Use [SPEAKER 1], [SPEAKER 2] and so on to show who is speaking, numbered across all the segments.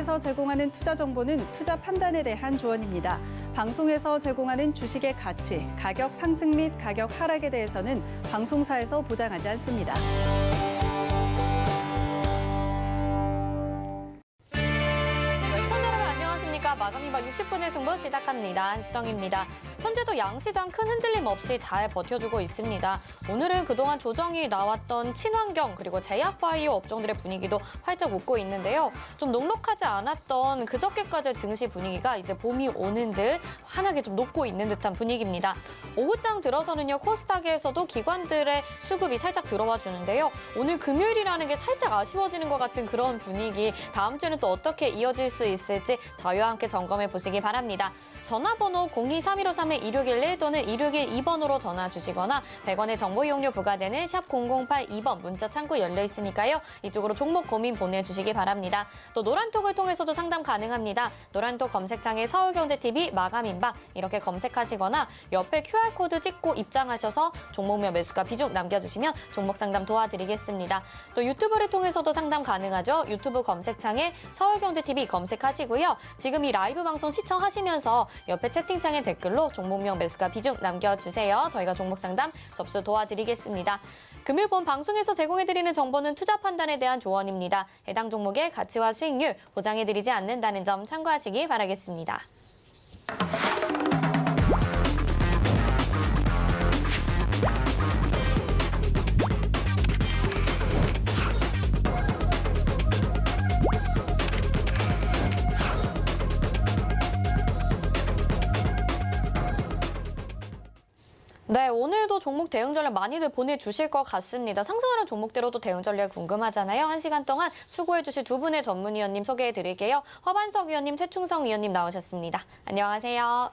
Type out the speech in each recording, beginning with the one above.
[SPEAKER 1] 방송에서 제공하는 투자 정보는 투자 판단에 대한 조언입니다. 방송에서 제공하는 주식의 가치, 가격 상승 및 가격 하락에 대해서는 방송사에서 보장하지 않습니다.
[SPEAKER 2] 마감이바 60분의 승부 시작합니다. 한수정입니다. 현재도 양시장 큰 흔들림 없이 잘 버텨주고 있습니다. 오늘은 그동안 조정이 나왔던 친환경 그리고 제약바이오 업종들의 분위기도 활짝 웃고 있는데요. 좀 녹록하지 않았던 그저께까지의 증시 분위기가 이제 봄이 오는 듯 환하게 좀 녹고 있는 듯한 분위기입니다. 오후장 들어서는요. 코스닥에서도 기관들의 수급이 살짝 들어와 주는데요. 오늘 금요일이라는 게 살짝 아쉬워지는 것 같은 그런 분위기. 다음 주는 또 어떻게 이어질 수 있을지 저희와 함께 점검해 보시기 바랍니다. 전화번호 02-3153-2611 또는 2612번으로 전화 주시거나 100원의 정보 이용료 부과되는 샵 0082번 문자 창구 열려 있으니까요. 이쪽으로 종목 고민 보내주시기 바랍니다. 또 노란톡을 통해서도 상담 가능합니다. 노란톡 검색창에 서울경제TV 마감인박 이렇게 검색하시거나 옆에 QR코드 찍고 입장하셔서 종목명 매수가 비중 남겨주시면 종목 상담 도와드리겠습니다. 또 유튜브를 통해서도 상담 가능하죠. 유튜브 검색창에 서울경제TV 검색하시고요. 지금 이 라이브 방송 시청하시면서 옆에 채팅창에 댓글로 종목명 매수가 비중 남겨주세요. 저희가 종목 상담 접수 도와드리겠습니다. 금일 본 방송에서 제공해드리는 정보는 투자 판단에 대한 조언입니다. 해당 종목의 가치와 수익률 보장해드리지 않는다는 점 참고하시기 바라겠습니다. 네, 오늘도 종목 대응 전략 많이들 보내주실 것 같습니다. 상승하는 종목대로도 대응 전략 궁금하잖아요. 1시간 동안 수고해주실 두 분의 전문위원님 소개해드릴게요. 허반석 위원님, 최충성 위원님 나오셨습니다. 안녕하세요.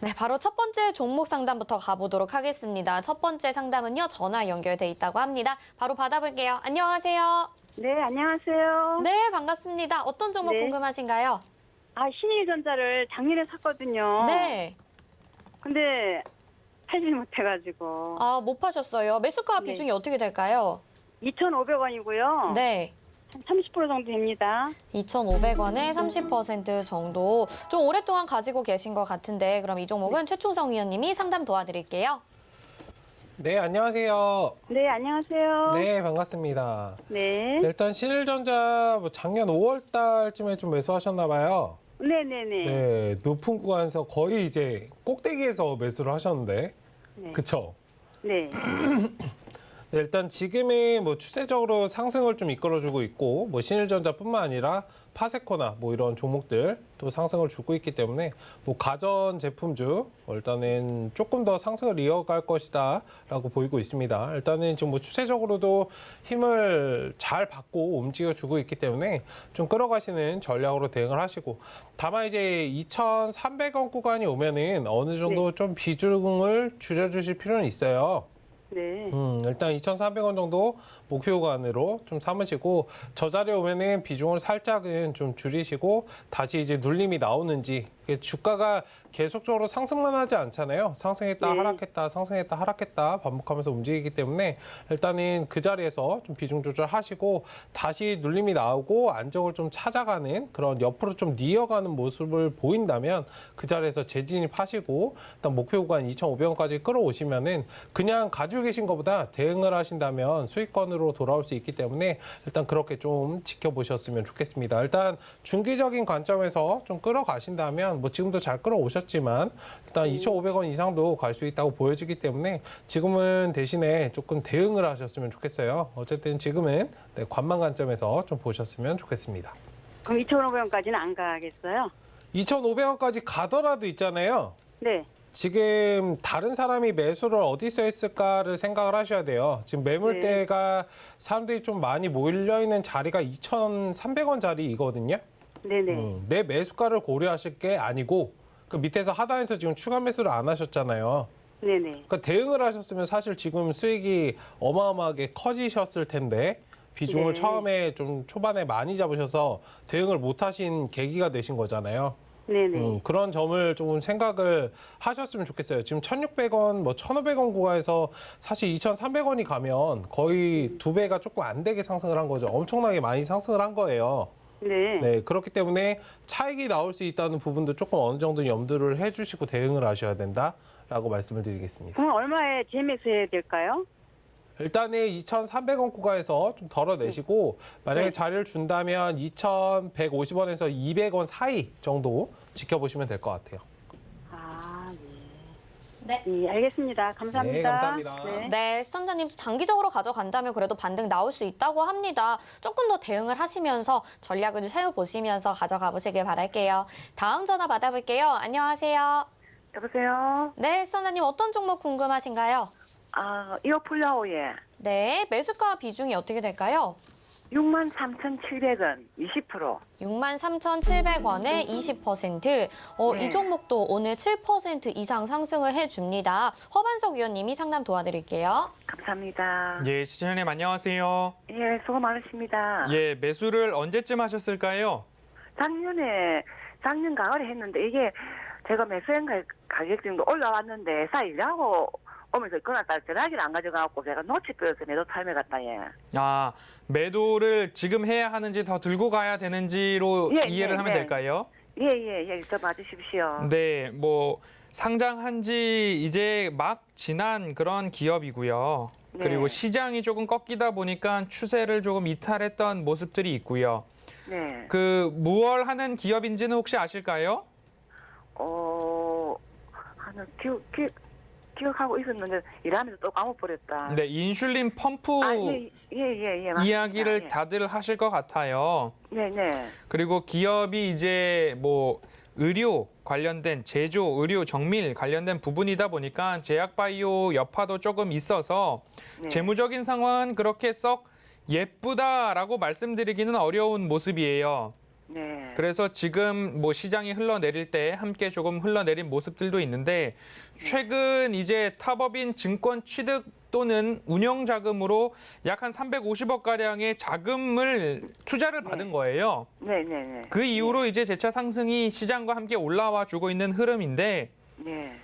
[SPEAKER 2] 네, 바로 첫 번째 종목 상담부터 가보도록 하겠습니다. 첫 번째 상담은요, 전화 연결돼 있다고 합니다. 바로 받아볼게요. 안녕하세요.
[SPEAKER 3] 네, 안녕하세요.
[SPEAKER 2] 네, 반갑습니다. 어떤 종목
[SPEAKER 3] 네.
[SPEAKER 2] 궁금하신가요?
[SPEAKER 3] 신일전자를 작년에 샀거든요.
[SPEAKER 2] 네.
[SPEAKER 3] 근데 팔지 못해가지고.
[SPEAKER 2] 못 파셨어요. 매수가
[SPEAKER 3] 네.
[SPEAKER 2] 비중이 어떻게 될까요?
[SPEAKER 3] 2,500원이고요.
[SPEAKER 2] 네.
[SPEAKER 3] 한 30% 정도 됩니다.
[SPEAKER 2] 2,500원에 30% 정도 좀 오랫동안 가지고 계신 것 같은데 그럼 이 종목은 최충성 위원님이 상담 도와드릴게요.
[SPEAKER 4] 네, 안녕하세요.
[SPEAKER 3] 네, 안녕하세요.
[SPEAKER 4] 네, 반갑습니다.
[SPEAKER 3] 네.
[SPEAKER 4] 일단 신일전자 작년 5월 달쯤에 좀 매수하셨나 봐요.
[SPEAKER 3] 네네네.
[SPEAKER 4] 네, 높은 구간에서 거의 이제 꼭대기에서 매수를 하셨는데,
[SPEAKER 3] 네.
[SPEAKER 4] 그쵸?
[SPEAKER 3] 네.
[SPEAKER 4] 네, 일단 지금이 뭐 추세적으로 상승을 좀 이끌어주고 있고, 뭐 신일전자뿐만 아니라 파세코나 뭐 이런 종목들 또 상승을 주고 있기 때문에 뭐 가전 제품주 일단은 조금 더 상승을 이어갈 것이다라고 보이고 있습니다. 일단은 지금 뭐 추세적으로도 힘을 잘 받고 움직여주고 있기 때문에 좀 끌어가시는 전략으로 대응을 하시고, 다만 이제 2,300원 구간이 오면은 어느 정도
[SPEAKER 3] 네.
[SPEAKER 4] 좀 비중을 줄여주실 필요는 있어요.
[SPEAKER 3] 네.
[SPEAKER 4] 일단 2,300원 정도 목표 구간으로 좀 삼으시고, 저 자리에 오면은 비중을 살짝은 좀 줄이시고 다시 이제 눌림이 나오는지, 주가가 계속적으로 상승만 하지 않잖아요. 상승했다
[SPEAKER 3] 네.
[SPEAKER 4] 하락했다 상승했다 하락했다 반복하면서 움직이기 때문에 일단은 그 자리에서 좀 비중 조절하시고 다시 눌림이 나오고 안정을 좀 찾아가는 그런 옆으로 좀 니어가는 모습을 보인다면 그 자리에서 재진입하시고, 일단 목표 구간 2,500원까지 끌어오시면은 그냥 가지고 계신 것보다 대응을 하신다면 수익권으로 돌아올 수 있기 때문에 일단 그렇게 좀 지켜보셨으면 좋겠습니다. 일단 중기적인 관점에서 좀 끌어가신다면 뭐 지금도 잘 끌어오셨지만 일단 2,500원 이상도 갈 수 있다고 보여지기 때문에 지금은 대신에 조금 대응을 하셨으면 좋겠어요. 어쨌든 지금은 관망 관점에서 좀 보셨으면 좋겠습니다.
[SPEAKER 3] 그럼 2,500원까지는 안 가겠어요?
[SPEAKER 4] 2,500원까지 가더라도 있잖아요.
[SPEAKER 3] 네.
[SPEAKER 4] 지금 다른 사람이 매수를 어디서 했을까를 생각을 하셔야 돼요. 지금 매물대가 사람들이 좀 많이 몰려있는 자리가 2,300원 자리이거든요.
[SPEAKER 3] 네네.
[SPEAKER 4] 내 매수가를 고려하실 게 아니고 그 밑에서 하단에서 지금 추가 매수를 안 하셨잖아요.
[SPEAKER 3] 네네.
[SPEAKER 4] 그러니까 대응을 하셨으면 사실 지금 수익이 어마어마하게 커지셨을 텐데 비중을
[SPEAKER 3] 네.
[SPEAKER 4] 처음에 좀 초반에 많이 잡으셔서 대응을 못 하신 계기가 되신 거잖아요.
[SPEAKER 3] 네네.
[SPEAKER 4] 그런 점을 조금 생각을 하셨으면 좋겠어요. 지금 1,600원, 뭐 1,500원 구간에서 사실 2,300원이 가면 거의 2배가 조금 안 되게 상승을 한 거죠. 엄청나게 많이 상승을 한 거예요.
[SPEAKER 3] 네.
[SPEAKER 4] 네, 그렇기 때문에 차익이 나올 수 있다는 부분도 조금 어느 정도 염두를 해주시고 대응을 하셔야 된다라고 말씀을 드리겠습니다.
[SPEAKER 3] 그럼 얼마에 재매수해야 될까요?
[SPEAKER 4] 일단은 2,300원 구간에서 좀 덜어내시고 만약에
[SPEAKER 3] 네.
[SPEAKER 4] 자리를 준다면 2,150원에서 200원 사이 정도 지켜보시면 될 것 같아요.
[SPEAKER 3] 아,
[SPEAKER 2] 네.
[SPEAKER 3] 네, 알겠습니다. 감사합니다.
[SPEAKER 4] 네, 감사합니다.
[SPEAKER 3] 네.
[SPEAKER 2] 네, 시청자님 장기적으로 가져간다면 그래도 반등 나올 수 있다고 합니다. 조금 더 대응을 하시면서 전략을 세워보시면서 가져가 보시길 바랄게요. 다음 전화 받아볼게요. 안녕하세요.
[SPEAKER 5] 여보세요?
[SPEAKER 2] 네, 시청자님 어떤 종목 궁금하신가요?
[SPEAKER 5] 이어플라오에
[SPEAKER 2] 네, 매수가 비중이 어떻게 될까요?
[SPEAKER 5] 63,700원 20%.
[SPEAKER 2] 63,700원에 20%.
[SPEAKER 5] 네.
[SPEAKER 2] 이 종목도 오늘 7% 이상 상승을 해줍니다. 허반석 위원님이 상담 도와드릴게요.
[SPEAKER 5] 감사합니다.
[SPEAKER 6] 예, 시청자님 안녕하세요.
[SPEAKER 5] 예, 수고 많으십니다.
[SPEAKER 6] 예, 매수를 언제쯤 하셨을까요?
[SPEAKER 5] 작년 가을에 했는데 이게 제가 매수한 가격 정도 올라왔는데 사이라고 오면서 끊었다 전화기를 안 가져가고 제가 놓치버려서 매도 타임에 갔다 예.
[SPEAKER 6] 아, 매도를 지금 해야 하는지 더 들고 가야 되는지로
[SPEAKER 5] 예,
[SPEAKER 6] 이해를
[SPEAKER 5] 예,
[SPEAKER 6] 하면
[SPEAKER 5] 예.
[SPEAKER 6] 될까요?
[SPEAKER 5] 예, 좀 봐주십시오.
[SPEAKER 6] 네, 뭐 상장한 지 이제 막 지난 그런 기업이고요.
[SPEAKER 5] 네.
[SPEAKER 6] 그리고 시장이 조금 꺾이다 보니까 추세를 조금 이탈했던 모습들이 있고요.
[SPEAKER 5] 네.
[SPEAKER 6] 그 무얼 하는 기업인지는 혹시 아실까요?
[SPEAKER 5] 하는 기억하고 있었는데 일하면서 또 까먹버렸다.
[SPEAKER 6] 네, 인슐린 펌프
[SPEAKER 5] 예. 맞습니다.
[SPEAKER 6] 이야기를
[SPEAKER 5] 예.
[SPEAKER 6] 다들 하실 것 같아요.
[SPEAKER 5] 네.
[SPEAKER 6] 그리고 기업이 이제 뭐 의료 관련된 제조, 의료 정밀 관련된 부분이다 보니까 제약바이오 여파도 조금 있어서
[SPEAKER 5] 네.
[SPEAKER 6] 재무적인 상황은 그렇게 썩 예쁘다라고 말씀드리기는 어려운 모습이에요.
[SPEAKER 5] 네.
[SPEAKER 6] 그래서 지금 뭐 시장이 흘러내릴 때 함께 조금 흘러내린 모습들도 있는데 최근 이제 탑업인 증권 취득 또는 운영 자금으로 약 한 350억 가량의 자금을 투자를 받은 거예요.
[SPEAKER 5] 네.
[SPEAKER 6] 그 이후로 이제 재차 상승이 시장과 함께 올라와 주고 있는 흐름인데
[SPEAKER 5] 네.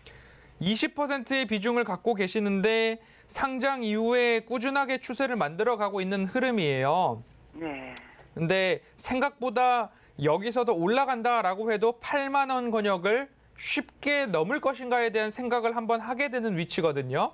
[SPEAKER 6] 20%의 비중을 갖고 계시는데 상장 이후에 꾸준하게 추세를 만들어 가고 있는 흐름이에요.
[SPEAKER 5] 네.
[SPEAKER 6] 근데 생각보다 여기서도 올라간다라고 해도 8만 원 권역을 쉽게 넘을 것인가에 대한 생각을 한번 하게 되는 위치거든요.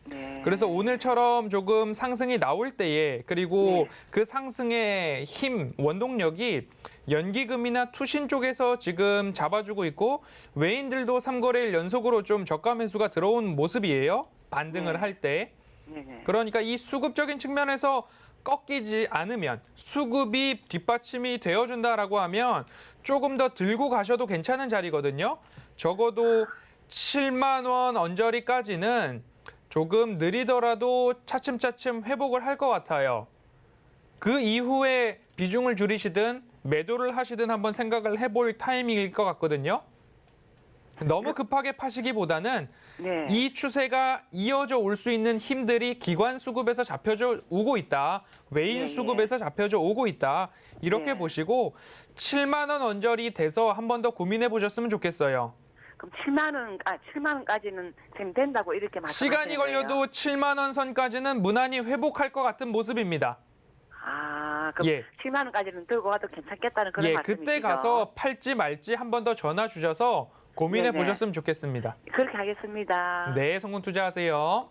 [SPEAKER 5] 네.
[SPEAKER 6] 그래서 오늘처럼 조금 상승이 나올 때에 그리고
[SPEAKER 5] 네.
[SPEAKER 6] 그 상승의 힘, 원동력이 연기금이나 투신 쪽에서 지금 잡아주고 있고 외인들도 3거래일 연속으로 좀 저가 매수가 들어온 모습이에요. 반등을
[SPEAKER 5] 네.
[SPEAKER 6] 할 때.
[SPEAKER 5] 네.
[SPEAKER 6] 그러니까 이 수급적인 측면에서 꺾이지 않으면 수급이 뒷받침이 되어준다라고 하면 조금 더 들고 가셔도 괜찮은 자리거든요. 적어도 7만 원 언저리까지는 조금 느리더라도 차츰차츰 회복을 할 것 같아요. 그 이후에 비중을 줄이시든 매도를 하시든 한번 생각을 해볼 타이밍일 것 같거든요. 너무 급하게 파시기보다는
[SPEAKER 5] 네.
[SPEAKER 6] 이 추세가 이어져 올 수 있는 힘들이 기관 수급에서 잡혀져 오고 있다. 외인
[SPEAKER 5] 예.
[SPEAKER 6] 수급에서 잡혀져 오고 있다. 이렇게
[SPEAKER 5] 네.
[SPEAKER 6] 보시고 7만 원 언저리 돼서 한 번 더 고민해 보셨으면 좋겠어요.
[SPEAKER 5] 그럼 7만 원까지는 지금 된다고 이렇게 말씀하시는
[SPEAKER 6] 시간이 걸려도 7만 원 선까지는 무난히 회복할 것 같은 모습입니다.
[SPEAKER 5] 그럼
[SPEAKER 6] 예.
[SPEAKER 5] 7만 원까지는 들고 가도 괜찮겠다는 그런
[SPEAKER 6] 예,
[SPEAKER 5] 말씀이시죠?
[SPEAKER 6] 그때 가서 팔지 말지 한 번 더 전화 주셔서 고민해
[SPEAKER 5] 네네.
[SPEAKER 6] 보셨으면 좋겠습니다.
[SPEAKER 5] 그렇게 하겠습니다.
[SPEAKER 6] 네, 성공 투자하세요.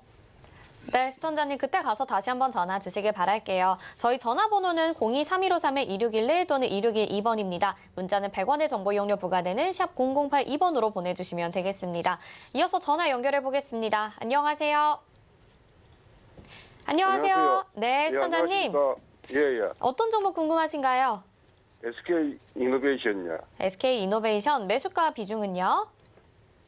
[SPEAKER 2] 네, 시청자님 그때 가서 다시 한번 전화 주시길 바랄게요. 저희 전화번호는 02-3253-2611 또는 2612번입니다. 문자는 100원의 정보 이용료 부과되는 샵 0082번으로 보내주시면 되겠습니다. 이어서 전화 연결해 보겠습니다. 안녕하세요. 안녕하세요. 네, 시청자님.
[SPEAKER 7] 예.
[SPEAKER 2] 어떤 정보 궁금하신가요?
[SPEAKER 7] SK 이노베이션이요.
[SPEAKER 2] SK 이노베이션 매수가 비중은요?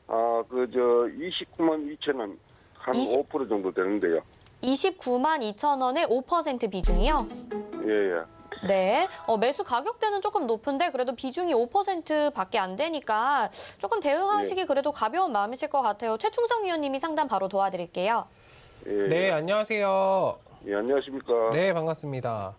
[SPEAKER 7] 29만 2천 원, 한
[SPEAKER 2] 20
[SPEAKER 7] 5% 정도 되는데요.
[SPEAKER 2] 29만 2천 원의 5% 비중이요?
[SPEAKER 7] 예.
[SPEAKER 2] 네, 매수 가격대는 조금 높은데 그래도 비중이 5%밖에 안 되니까 조금 대응하시기 그래도 가벼운 마음이실 것 같아요. 최충성 위원님이 상담 바로 도와드릴게요.
[SPEAKER 7] 예.
[SPEAKER 4] 네, 안녕하세요.
[SPEAKER 7] 예, 안녕하십니까.
[SPEAKER 4] 네, 반갑습니다.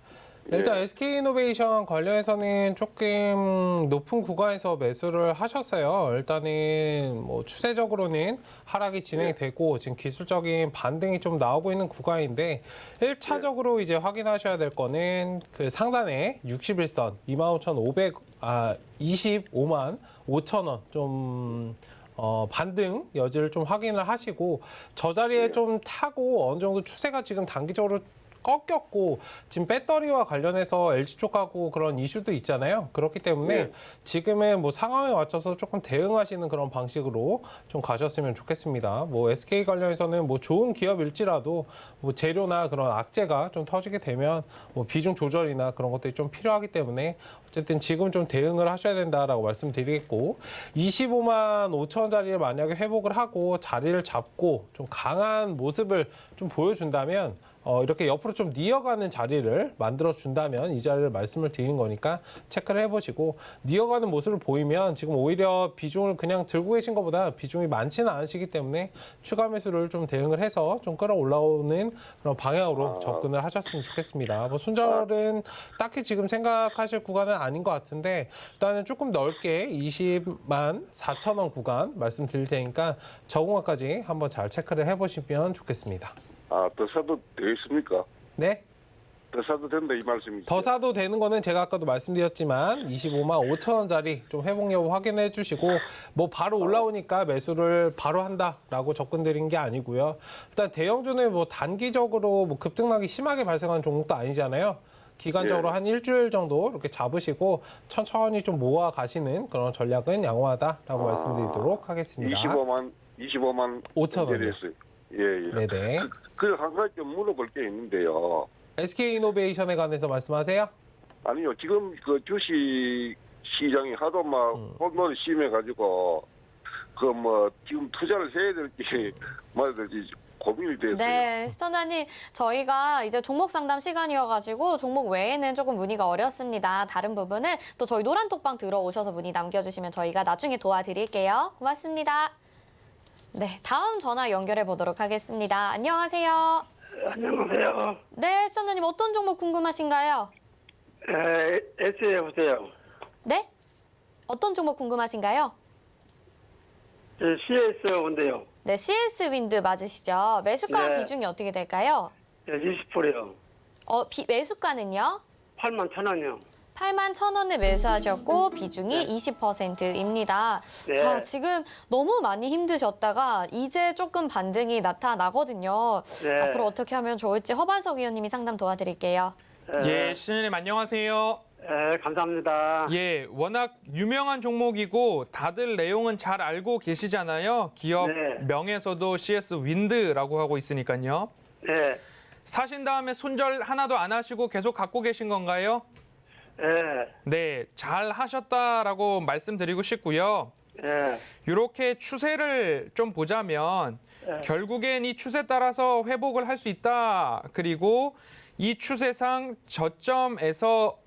[SPEAKER 4] 일단 SK이노베이션 관련해서는 조금 높은 구간에서 매수를 하셨어요. 일단은 뭐 추세적으로는 하락이 진행이 되고 지금 기술적인 반등이 좀 나오고 있는 구간인데 1차적으로 이제 확인하셔야 될 거는 그 상단에 61선 25만 5천 원 좀 반등 여지를 좀 확인을 하시고 저 자리에 좀 타고 어느 정도 추세가 지금 단기적으로 꺾였고 지금 배터리와 관련해서 LG 쪽하고 그런 이슈도 있잖아요. 그렇기 때문에 지금의 뭐 상황에 맞춰서 조금 대응하시는 그런 방식으로 좀 가셨으면 좋겠습니다. 뭐 SK 관련해서는 뭐 좋은 기업일지라도 뭐 재료나 그런 악재가 좀 터지게 되면 뭐 비중 조절이나 그런 것들이 좀 필요하기 때문에 어쨌든 지금 좀 대응을 하셔야 된다라고 말씀드리겠고 25만 5천 원짜리를 만약에 회복을 하고 자리를 잡고 좀 강한 모습을 좀 보여준다면 이렇게 옆으로 좀 니어가는 자리를 만들어 준다면 이 자리를 말씀을 드리는 거니까 체크를 해보시고 니어가는 모습을 보이면 지금 오히려 비중을 그냥 들고 계신 것보다 비중이 많지는 않으시기 때문에 추가 매수를 좀 대응을 해서 좀 끌어올라오는 그런 방향으로 접근을 하셨으면 좋겠습니다. 뭐 손절은 딱히 지금 생각하실 구간은 아닌 것 같은데 일단은 조금 넓게 20만 4천 원 구간 말씀드릴 테니까 저공화까지 한번 잘 체크를 해보시면 좋겠습니다.
[SPEAKER 7] 더 사도 되겠습니까?
[SPEAKER 4] 네.
[SPEAKER 7] 더 사도 된다 이 말씀이죠?
[SPEAKER 4] 더 사도 되는 거는 제가 아까도 말씀드렸지만 25만 5천 원짜리 좀 회복 여부 확인해 주시고 뭐 바로 올라오니까 매수를 바로 한다라고 접근드린 게 아니고요. 일단 대형주는 뭐 단기적으로 뭐 급등락이 심하게 발생하는 종목도 아니잖아요. 기간적으로 한 일주일 정도 이렇게 잡으시고 천천히 좀 모아 가시는 그런 전략은 양호하다라고 말씀드리도록 하겠습니다.
[SPEAKER 7] 25만
[SPEAKER 4] 5천 원이요.
[SPEAKER 7] 예.
[SPEAKER 4] 네네.
[SPEAKER 7] 그 한 가지 좀 물어볼 게 있는데요.
[SPEAKER 4] SK이노베이션에 관해서 말씀하세요?
[SPEAKER 7] 아니요, 지금 그 주식 시장이 하도 막 혼돈이 심해가지고 그 뭐 지금 투자를 해야 될지 뭐야 될지 고민이 됐어요.
[SPEAKER 2] 네, 시청자님, 저희가 이제 종목 상담 시간이어가지고 종목 외에는 조금 문의가 어렵습니다. 다른 부분은 또 저희 노란톡방 들어오셔서 문의 남겨주시면 저희가 나중에 도와드릴게요. 고맙습니다. 네, 다음 전화 연결해 보도록 하겠습니다. 안녕하세요.
[SPEAKER 8] 안녕하세요.
[SPEAKER 2] 네, 시청자님 어떤 종목 궁금하신가요?
[SPEAKER 8] S에 보세요.
[SPEAKER 2] 네? 어떤 종목 궁금하신가요?
[SPEAKER 8] CS 온데요.
[SPEAKER 2] 네, CS 윈드 맞으시죠? 매수가
[SPEAKER 8] 네.
[SPEAKER 2] 비중이 어떻게 될까요?
[SPEAKER 8] 20%요.
[SPEAKER 2] 매수가는요?
[SPEAKER 8] 81,000원이요.
[SPEAKER 2] 81,000원에 매수하셨고 비중이 20%입니다.
[SPEAKER 8] 네.
[SPEAKER 2] 자, 지금 너무 많이 힘드셨다가 이제 조금 반등이 나타나거든요.
[SPEAKER 8] 네.
[SPEAKER 2] 앞으로 어떻게 하면 좋을지 허반석 의원님이 상담 도와드릴게요.
[SPEAKER 6] 예, 시청자님 안녕하세요.
[SPEAKER 8] 감사합니다.
[SPEAKER 6] 예, 워낙 유명한 종목이고 다들 내용은 잘 알고 계시잖아요. 기업
[SPEAKER 8] 네.
[SPEAKER 6] 명에서도 CS 윈드라고 하고 있으니까요.
[SPEAKER 8] 네.
[SPEAKER 6] 사신 다음에 손절 하나도 안 하시고 계속 갖고 계신 건가요? 네, 잘 하셨다라고 말씀드리고 싶고요. 이렇게 추세를 좀 보자면 결국엔 이 추세 따라서 회복을 할 수 있다. 그리고 이 추세상 저점에서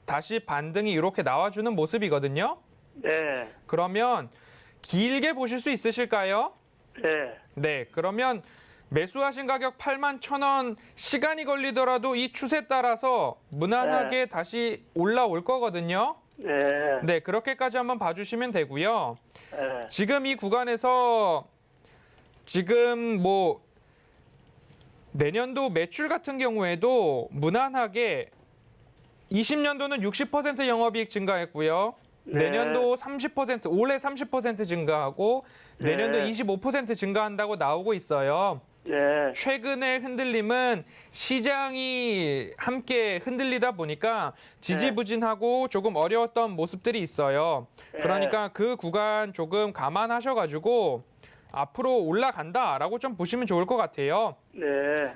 [SPEAKER 6] 다시 반등이 이렇게 나와주는 모습이거든요.
[SPEAKER 8] 네.
[SPEAKER 6] 그러면 길게 보실 수 있으실까요?
[SPEAKER 8] 네.
[SPEAKER 6] 네, 그러면 매수하신 가격 81,000원 시간이 걸리더라도 이 추세 따라서 무난하게 다시 올라올 거거든요.
[SPEAKER 8] 네.
[SPEAKER 6] 네, 그렇게까지 한번 봐주시면 되고요.
[SPEAKER 8] 네.
[SPEAKER 6] 지금 이 구간에서 지금 뭐 내년도 매출 같은 경우에도 무난하게 20년도는 60% 영업이익 증가했고요.
[SPEAKER 8] 네.
[SPEAKER 6] 내년도 30%, 올해 30% 증가하고 내년도
[SPEAKER 8] 네.
[SPEAKER 6] 25% 증가한다고 나오고 있어요.
[SPEAKER 8] 네.
[SPEAKER 6] 최근의 흔들림은 시장이 함께 흔들리다 보니까 지지부진하고 조금 어려웠던 모습들이 있어요. 그러니까 그 구간 조금 감안하셔가지고 앞으로 올라간다라고 좀 보시면 좋을 것 같아요.
[SPEAKER 8] 네.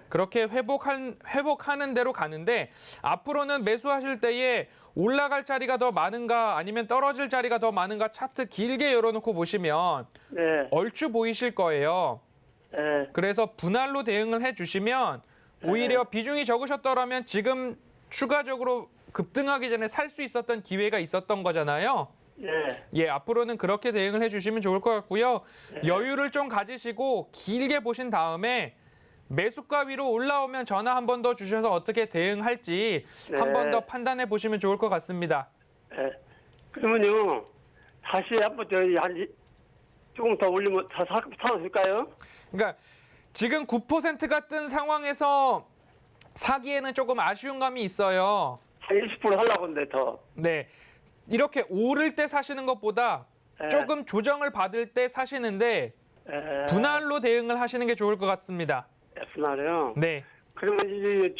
[SPEAKER 6] 그렇게 회복하는 대로 가는데 앞으로는 매수하실 때에 올라갈 자리가 더 많은가 아니면 떨어질 자리가 더 많은가 차트 길게 열어놓고 보시면
[SPEAKER 8] 네.
[SPEAKER 6] 얼추 보이실 거예요.
[SPEAKER 8] 네.
[SPEAKER 6] 그래서 분할로 대응을 해주시면 오히려 비중이 적으셨더라면 지금 추가적으로 급등하기 전에 살 수 있었던 기회가 있었던 거잖아요.
[SPEAKER 8] 네.
[SPEAKER 6] 예, 앞으로는 그렇게 대응을 해주시면 좋을 것 같고요. 여유를 좀 가지시고 길게 보신 다음에 매수가 위로 올라오면 전화 한 번 더 주셔서 어떻게 대응할지
[SPEAKER 8] 네.
[SPEAKER 6] 한 번 더 판단해 보시면 좋을 것 같습니다.
[SPEAKER 8] 예. 그러면요, 다시 한번 조금 더 올리면 사도 될까요?
[SPEAKER 6] 그러니까 지금 9%가 뜬 상황에서 사기에는 조금 아쉬운 감이 있어요.
[SPEAKER 8] 한 20% 하려고 하는데 더.
[SPEAKER 6] 네. 이렇게 오를 때 사시는 것보다
[SPEAKER 8] 예.
[SPEAKER 6] 조금 조정을 받을 때 사시는데
[SPEAKER 8] 예.
[SPEAKER 6] 분할로 대응을 하시는 게 좋을 것 같습니다.
[SPEAKER 8] 분할이요?
[SPEAKER 6] 네.
[SPEAKER 8] 그러면 이제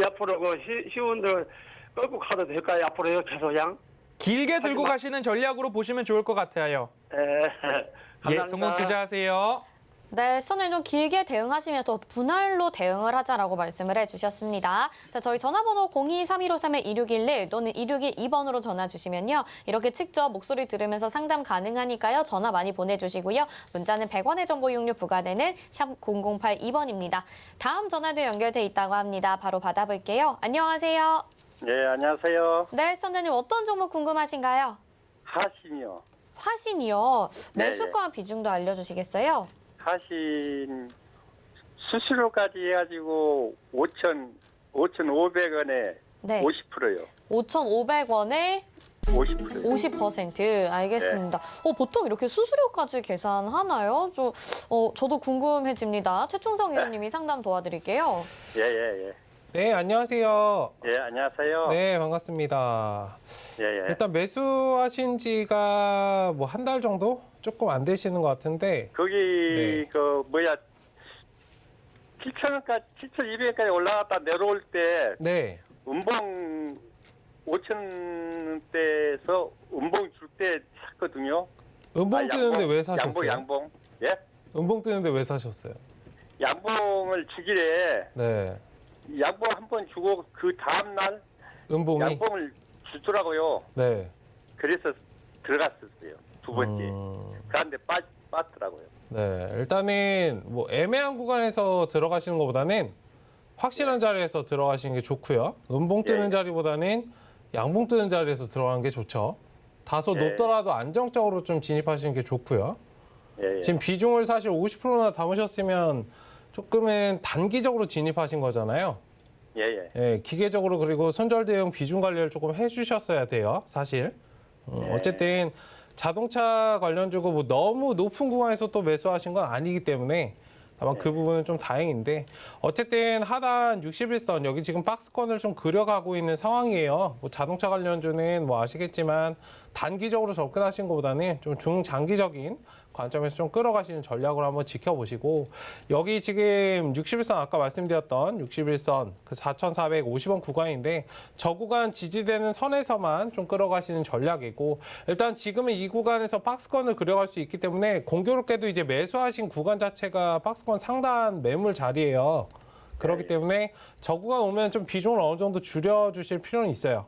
[SPEAKER 8] 앞으로 그 시원들 끌고 가도 될까요? 앞으로요, 계속 양?
[SPEAKER 6] 길게 들고 가시는 전략으로 보시면 좋을 것 같아요.
[SPEAKER 8] 예.
[SPEAKER 6] 예,
[SPEAKER 8] 감사합니다.
[SPEAKER 6] 성공 투자하세요.
[SPEAKER 2] 네, 시청자님 좀 길게 대응하시면서 분할로 대응을 하자라고 말씀을 해주셨습니다. 자, 저희 전화번호 023153-2611 또는 2612번으로 전화 주시면요. 이렇게 직접 목소리 들으면서 상담 가능하니까요. 전화 많이 보내주시고요. 문자는 100원의 정보 이용료 부과되는 샵 0082번입니다. 다음 전화도 연결돼 있다고 합니다. 바로 받아볼게요. 안녕하세요.
[SPEAKER 9] 네, 안녕하세요.
[SPEAKER 2] 네, 시청자님 어떤 종목 궁금하신가요?
[SPEAKER 9] 하신이요.
[SPEAKER 2] 화신이요.
[SPEAKER 9] 네,
[SPEAKER 2] 매수가 비중도 알려주시겠어요?
[SPEAKER 9] 하신 수수료까지 해가지고 5,500원에
[SPEAKER 2] 네.
[SPEAKER 9] 50%요.
[SPEAKER 2] 5,500원에
[SPEAKER 9] 50%요.
[SPEAKER 2] 50% 알겠습니다. 보통 이렇게 수수료까지 계산하나요? 저도 궁금해집니다. 최충성 의원님이 상담 도와드릴게요.
[SPEAKER 9] 예, 예, 예.
[SPEAKER 4] 네, 안녕하세요.
[SPEAKER 9] 예, 안녕하세요.
[SPEAKER 4] 네, 반갑습니다.
[SPEAKER 9] 예, 예.
[SPEAKER 4] 일단 매수하신 지가 뭐 한 달 정도? 조금 안 되시는 것 같은데.
[SPEAKER 9] 거기
[SPEAKER 4] 네.
[SPEAKER 9] 7,200원까지 올라갔다 내려올 때
[SPEAKER 4] 네.
[SPEAKER 9] 음봉 5,000원대에서 음봉 줄 때 샀거든요.
[SPEAKER 4] 음봉 뜨는데 왜 사셨어요?
[SPEAKER 9] 양봉. 예?
[SPEAKER 4] 음봉 뜨는데 왜 사셨어요?
[SPEAKER 9] 양봉을 주길래
[SPEAKER 4] 네.
[SPEAKER 9] 양봉 한 번 주고 그 다음 날
[SPEAKER 4] 음봉이.
[SPEAKER 9] 양봉을 주더라고요.
[SPEAKER 4] 네.
[SPEAKER 9] 그래서 들어갔었어요. 두 번째. 그런데 빠졌더라고요.
[SPEAKER 4] 네. 일단은 뭐 애매한 구간에서 들어가시는 것보다는 확실한 자리에서 들어가시는 게 좋고요. 음봉 뜨는
[SPEAKER 9] 예.
[SPEAKER 4] 자리보다는 양봉 뜨는 자리에서 들어가는 게 좋죠. 다소
[SPEAKER 9] 예.
[SPEAKER 4] 높더라도 안정적으로 좀 진입하시는 게 좋고요.
[SPEAKER 9] 예, 예.
[SPEAKER 4] 지금 비중을 사실 50%나 담으셨으면 조금은 단기적으로 진입하신 거잖아요.
[SPEAKER 9] 예, 예.
[SPEAKER 4] 예, 기계적으로 그리고 손절 대응 비중 관리를 조금 해주셨어야 돼요, 사실.
[SPEAKER 9] 네.
[SPEAKER 4] 어쨌든 자동차 관련주고 뭐 너무 높은 구간에서 또 매수하신 건 아니기 때문에 다만 그 부분은 좀 다행인데 어쨌든 하단 61선 여기 지금 박스권을 좀 그려가고 있는 상황이에요. 뭐 자동차 관련주는 뭐 아시겠지만 단기적으로 접근하신 것보다는 좀 중장기적인 관점에서 좀 끌어가시는 전략을 한번 지켜보시고 여기 지금 61선 아까 말씀드렸던 61선 그 4,450원 구간인데 저 구간 지지되는 선에서만 좀 끌어가시는 전략이고 일단 지금은 이 구간에서 박스권을 그려갈 수 있기 때문에 공교롭게도 이제 매수하신 구간 자체가 박스권 상단 매물 자리예요. 그렇기 때문에 저 구간 오면 좀 비중을 어느 정도 줄여주실 필요는 있어요.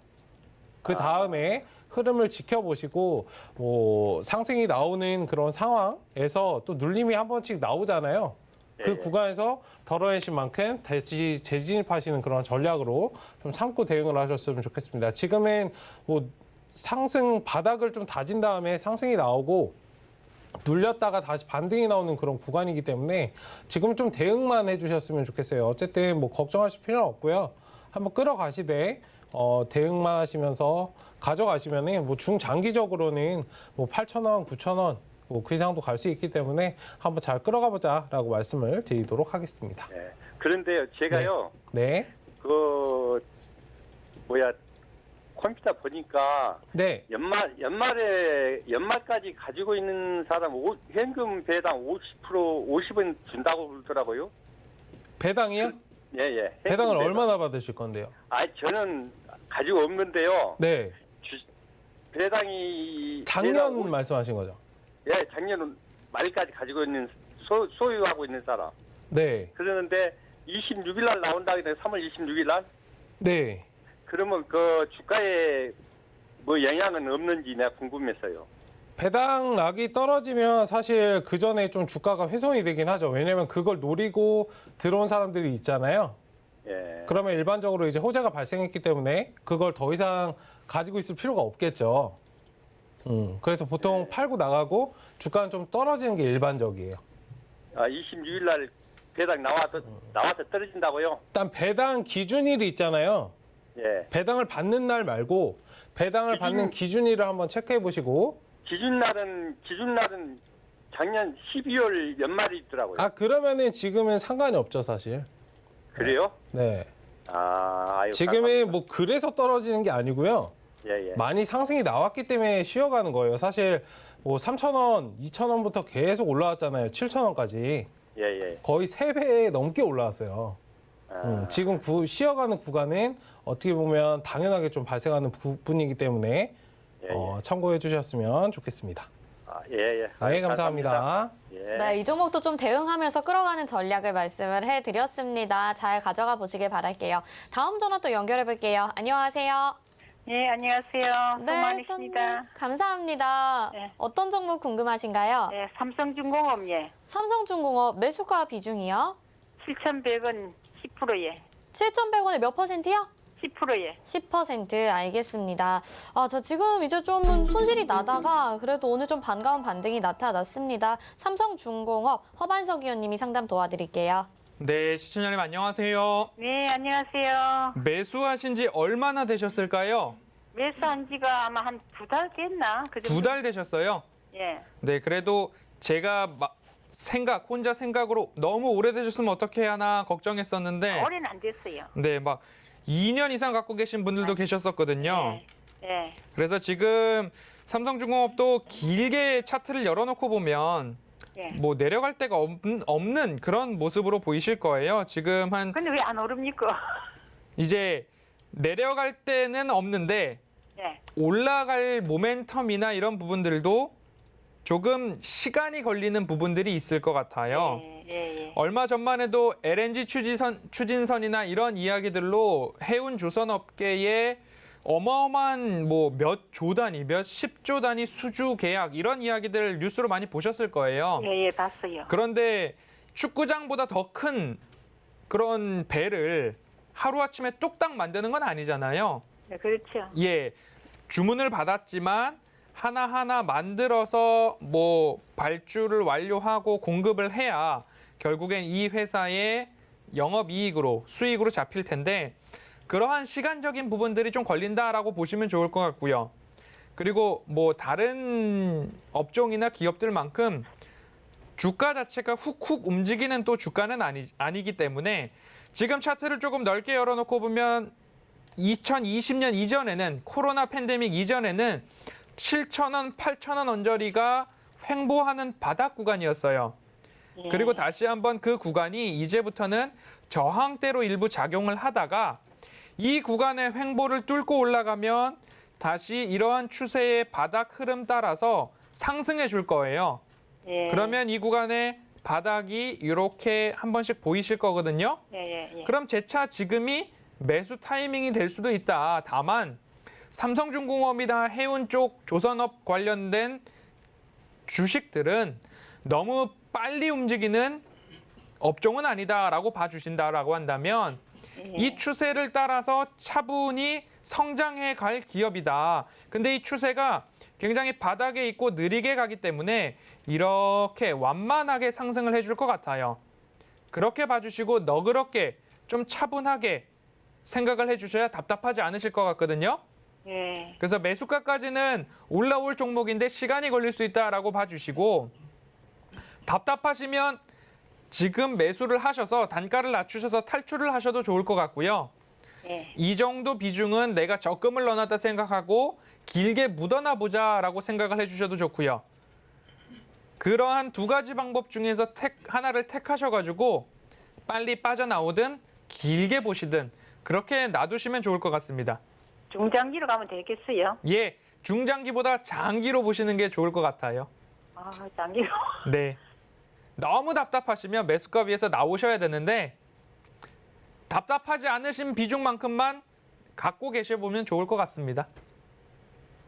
[SPEAKER 4] 그 다음에 흐름을 지켜보시고 뭐 상승이 나오는 그런 상황에서 또 눌림이 한 번씩 나오잖아요. 그 구간에서 덜어내신 만큼 다시 재진입하시는 그런 전략으로 좀 삼고 대응을 하셨으면 좋겠습니다. 지금은 뭐 상승 바닥을 좀 다진 다음에 상승이 나오고 눌렸다가 다시 반등이 나오는 그런 구간이기 때문에 지금 좀 대응만 해주셨으면 좋겠어요. 어쨌든 뭐 걱정하실 필요는 없고요. 한번 끌어가시되 대응만 하시면서 가져가시면은 뭐 중장기적으로는 뭐 8,000원, 9,000원 뭐 그 이상도 갈 수 있기 때문에 한번 잘 끌어가 보자라고 말씀을 드리도록 하겠습니다.
[SPEAKER 9] 네. 그런데요, 제가요,
[SPEAKER 4] 네.
[SPEAKER 9] 컴퓨터 보니까
[SPEAKER 4] 네.
[SPEAKER 9] 연말까지 가지고 있는 사람 현금 배당 50원 준다고 그러더라고요.
[SPEAKER 4] 배당이요?
[SPEAKER 9] 예, 예.
[SPEAKER 4] 배당을 얼마나 받으실 건데요?
[SPEAKER 9] 저는 가지고 없는데요.
[SPEAKER 4] 네.
[SPEAKER 9] 배당이
[SPEAKER 4] 작년 말씀하신 거죠?
[SPEAKER 9] 예, 작년 말까지 가지고 있는 소유하고 있는 사람.
[SPEAKER 4] 네.
[SPEAKER 9] 그러는데 26일 날 나온다 그랬는데 3월 26일 날
[SPEAKER 4] 네.
[SPEAKER 9] 그러면 그 주가에 뭐 영향은 없는지 내가 궁금했어요.
[SPEAKER 4] 배당락이 떨어지면 사실 그 전에 좀 주가가 훼손이 되긴 하죠. 왜냐하면 그걸 노리고 들어온 사람들이 있잖아요.
[SPEAKER 9] 예.
[SPEAKER 4] 그러면 일반적으로 이제 호재가 발생했기 때문에 그걸 더 이상 가지고 있을 필요가 없겠죠. 그래서 보통 팔고 나가고 주가는 좀 떨어지는 게 일반적이에요.
[SPEAKER 9] 26일 날 배당 나와서 떨어진다고요?
[SPEAKER 4] 일단 배당 기준일이 있잖아요.
[SPEAKER 9] 예.
[SPEAKER 4] 배당을 받는 날 말고 배당을 받는 기준일을 한번 체크해 보시고.
[SPEAKER 9] 기준날은 작년 12월 연말이 있더라고요.
[SPEAKER 4] 아, 그러면은 지금은 상관이 없죠, 사실.
[SPEAKER 9] 그래요?
[SPEAKER 4] 네.
[SPEAKER 9] 아유,
[SPEAKER 4] 지금은
[SPEAKER 9] 감사합니다.
[SPEAKER 4] 뭐 그래서 떨어지는 게 아니고요.
[SPEAKER 9] 예.
[SPEAKER 4] 많이 상승이 나왔기 때문에 쉬어가는 거예요. 사실 뭐 3,000원, 2,000원부터 계속 올라왔잖아요. 7,000원까지.
[SPEAKER 9] 예.
[SPEAKER 4] 거의 3배 넘게 올라왔어요. 지금 쉬어가는 구간은 어떻게 보면 당연하게 좀 발생하는 부분이기 때문에 참고해 주셨으면 좋겠습니다.
[SPEAKER 9] 예.
[SPEAKER 4] 네, 감사합니다.
[SPEAKER 9] 예.
[SPEAKER 2] 네, 이 종목도 좀 대응하면서 끌어가는 전략을 말씀을 해드렸습니다. 잘 가져가 보시길 바랄게요. 다음 전화 또 연결해 볼게요. 안녕하세요.
[SPEAKER 3] 네, 안녕하세요. 수고 많으십니다.
[SPEAKER 2] 손님, 감사합니다.
[SPEAKER 3] 네.
[SPEAKER 2] 어떤 종목 궁금하신가요?
[SPEAKER 3] 네, 삼성중공업, 예.
[SPEAKER 2] 삼성중공업 매수가 비중이요?
[SPEAKER 3] 7,100원 10%예.
[SPEAKER 2] 7,100원에 몇 %요?
[SPEAKER 3] 10%예.
[SPEAKER 2] 10% 알겠습니다. 저 지금 이제 좀 손실이 나다가 그래도 오늘 좀 반가운 반등이 나타났습니다. 삼성중공업 허반석 위원님이 상담 도와드릴게요.
[SPEAKER 6] 네, 시청자님 안녕하세요.
[SPEAKER 3] 네, 안녕하세요.
[SPEAKER 6] 매수하신 지 얼마나 되셨을까요?
[SPEAKER 3] 매수한 지가 아마 한 2달 됐나? 그 정도?
[SPEAKER 6] 2달 되셨어요?
[SPEAKER 3] 예.
[SPEAKER 6] 네, 그래도 제가 혼자 생각으로 너무 오래되셨으면 어떻게 하나 걱정했었는데
[SPEAKER 3] 오래는 안 됐어요.
[SPEAKER 6] 네, 막 2년 이상 갖고 계신 분들도 계셨었거든요.
[SPEAKER 3] 예.
[SPEAKER 6] 그래서 지금 삼성중공업도 길게 차트를 열어놓고 보면
[SPEAKER 3] 예.
[SPEAKER 6] 뭐 내려갈 데가 없는 그런 모습으로 보이실 거예요. 지금 한
[SPEAKER 3] 근데 왜 안 오릅니까?
[SPEAKER 6] 이제 내려갈 때는 없는데
[SPEAKER 3] 예.
[SPEAKER 6] 올라갈 모멘텀이나 이런 부분들도 조금 시간이 걸리는 부분들이 있을 것 같아요.
[SPEAKER 3] 예.
[SPEAKER 6] 얼마 전만 해도 LNG 추진선이나 이런 이야기들로 해운 조선업계에 어마어마한 뭐 몇 조 단위, 몇 10조 단위 수주 계약 이런 이야기들 뉴스로 많이 보셨을 거예요.
[SPEAKER 3] 예, 봤어요.
[SPEAKER 6] 그런데 축구장보다 더 큰 그런 배를 하루아침에 뚝딱 만드는 건 아니잖아요.
[SPEAKER 3] 네, 그렇죠.
[SPEAKER 6] 예, 주문을 받았지만 하나하나 만들어서 뭐 발주를 완료하고 공급을 해야 결국엔 이 회사의 영업이익으로 수익으로 잡힐 텐데 그러한 시간적인 부분들이 좀 걸린다라고 보시면 좋을 것 같고요. 그리고 뭐 다른 업종이나 기업들만큼 주가 자체가 훅훅 움직이는 또 주가는 아니기 때문에 지금 차트를 조금 넓게 열어놓고 보면 2020년 이전에는 코로나 팬데믹 이전에는 7,000원, 8,000원 언저리가 횡보하는 바닥 구간이었어요. 그리고 다시 한번 그 구간이 이제부터는 저항대로 일부 작용을 하다가 이 구간의 횡보를 뚫고 올라가면 다시 이러한 추세의 바닥 흐름 따라서 상승해 줄 거예요.
[SPEAKER 3] 예.
[SPEAKER 6] 그러면 이 구간의 바닥이 이렇게 한 번씩 보이실 거거든요.
[SPEAKER 3] 예.
[SPEAKER 6] 그럼 제 차 지금이 매수 타이밍이 될 수도 있다. 다만 삼성중공업이나 해운 쪽 조선업 관련된 주식들은 너무 빨리 움직이는 업종은 아니다라고 봐주신다라고 한다면 이 추세를 따라서 차분히 성장해 갈 기업이다. 근데 이 추세가 굉장히 바닥에 있고 느리게 가기 때문에 이렇게 완만하게 상승을 해줄 것 같아요. 그렇게 봐주시고 너그럽게 좀 차분하게 생각을 해주셔야 답답하지 않으실 것 같거든요.
[SPEAKER 3] 예.
[SPEAKER 6] 그래서 매수가까지는 올라올 종목인데 시간이 걸릴 수 있다라고 봐주시고 답답하시면 지금 매수를 하셔서 단가를 낮추셔서 탈출을 하셔도 좋을 것 같고요.
[SPEAKER 3] 예.
[SPEAKER 6] 이 정도 비중은 내가 적금을 넣어놨다 생각하고 길게 묻어놔 보자라고 생각을 해주셔도 좋고요. 그러한 두 가지 방법 중에서 하나를 택하셔가지고 빨리 빠져나오든 길게 보시든 그렇게 놔두시면 좋을 것 같습니다.
[SPEAKER 3] 중장기로 가면 되겠어요?
[SPEAKER 6] 예, 중장기보다 장기로 보시는 게 좋을 것 같아요.
[SPEAKER 3] 아, 장기로.
[SPEAKER 6] 네. 너무 답답하시면 매수가 위에서 나오셔야 되는데 답답하지 않으신 비중만큼만 갖고 계셔보면 좋을 것 같습니다.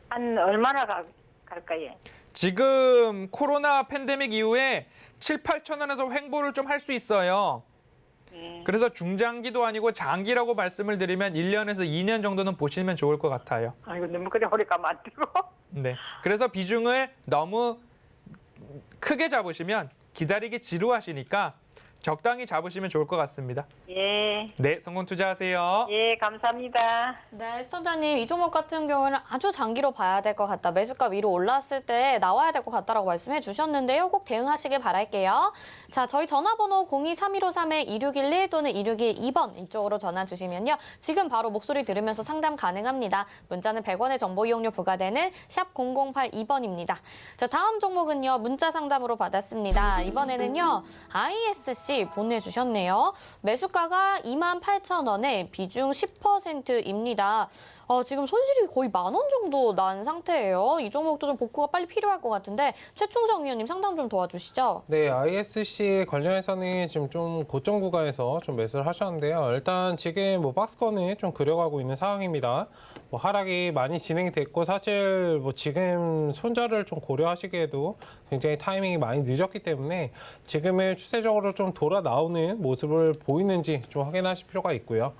[SPEAKER 3] 한 얼마나 갈까요?
[SPEAKER 6] 지금 코로나 팬데믹 이후에 7, 8천 원에서 횡보를 좀 할 수 있어요.
[SPEAKER 3] 예.
[SPEAKER 6] 그래서 중장기도 아니고 장기라고 말씀을 드리면 1년에서 2년 정도는 보시면 좋을 것 같아요.
[SPEAKER 3] 아이고, 너무 그래 오래 가면 안 되고.
[SPEAKER 6] 네. 그래서 비중을 너무 크게 잡으시면 기다리기 지루하시니까 적당히 잡으시면 좋을 것 같습니다.
[SPEAKER 3] 예,
[SPEAKER 6] 네, 성공 투자하세요.
[SPEAKER 3] 예, 감사합니다.
[SPEAKER 2] 네, 시청자님, 이 종목 같은 경우는 아주 장기로 봐야 될 것 같다. 매수가 위로 올라왔을 때 나와야 될 것 같다라고 말씀해 주셨는데요. 꼭 대응하시길 바랄게요. 자, 저희 전화번호 023153-2611 또는 2612번 이쪽으로 전화 주시면요. 지금 바로 목소리 들으면서 상담 가능합니다. 문자는 100원의 정보 이용료 부과되는 샵 0082번입니다. 자, 다음 종목은요. 문자 상담으로 받았습니다. 이번에는요. ISC 보내주셨네요. 매수가가 28,000원에 비중 10%입니다. 지금 손실이 거의 10,000원 정도 난 상태예요. 이 종목도 좀 복구가 빨리 필요할 것 같은데 최충성 위원님 상담 좀 도와주시죠.
[SPEAKER 4] 네, ISC 관련해서는 지금 좀 고점 구간에서 좀 매수를 하셨는데요. 일단 지금 뭐 박스권을 좀 그려가고 있는 상황입니다. 뭐 하락이 많이 진행이 됐고 사실 뭐 지금 손절을 좀 고려하시기에도 굉장히 타이밍이 많이 늦었기 때문에 지금은 추세적으로 좀 돌아 나오는 모습을 보이는지 좀 확인하실 필요가 있고요.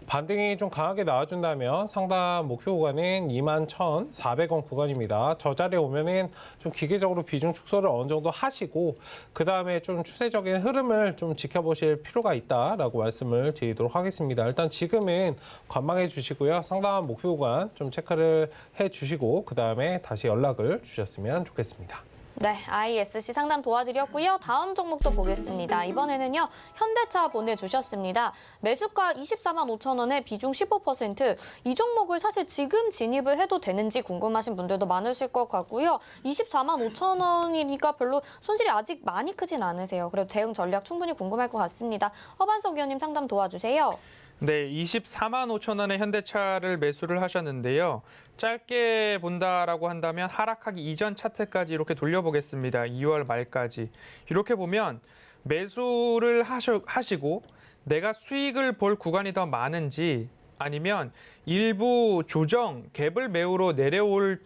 [SPEAKER 4] 반등이 좀 강하게 나와준다면 상단 목표 구간은 21,400원 구간입니다. 저 자리에 오면은 좀 기계적으로 비중 축소를 어느 정도 하시고 그 다음에 좀 추세적인 흐름을 좀 지켜보실 필요가 있다라고 말씀을 드리도록 하겠습니다. 일단 지금은 관망해 주시고요. 상단 목표 구간 좀 체크를 해 주시고 그 다음에 다시 연락을 주셨으면 좋겠습니다.
[SPEAKER 2] 네, ISC 상담 도와드렸고요. 다음 종목도 보겠습니다. 이번에는요, 현대차 보내주셨습니다. 매수가 245,000원에 비중 15%. 이 종목을 사실 지금 진입을 해도 되는지 궁금하신 분들도 많으실 것 같고요. 245,000원이니까 별로 손실이 아직 많이 크진 않으세요. 그래도 대응 전략 충분히 궁금할 것 같습니다. 허반석 위원님 상담 도와주세요.
[SPEAKER 6] 네, 245,000원의 현대차를 매수를 하셨는데요. 짧게 본다라고 한다면 하락하기 이전 차트까지 이렇게 돌려보겠습니다. 2월 말까지. 이렇게 보면 매수를 하시고 내가 수익을 볼 구간이 더 많은지 아니면 일부 조정, 갭을 메우러 내려올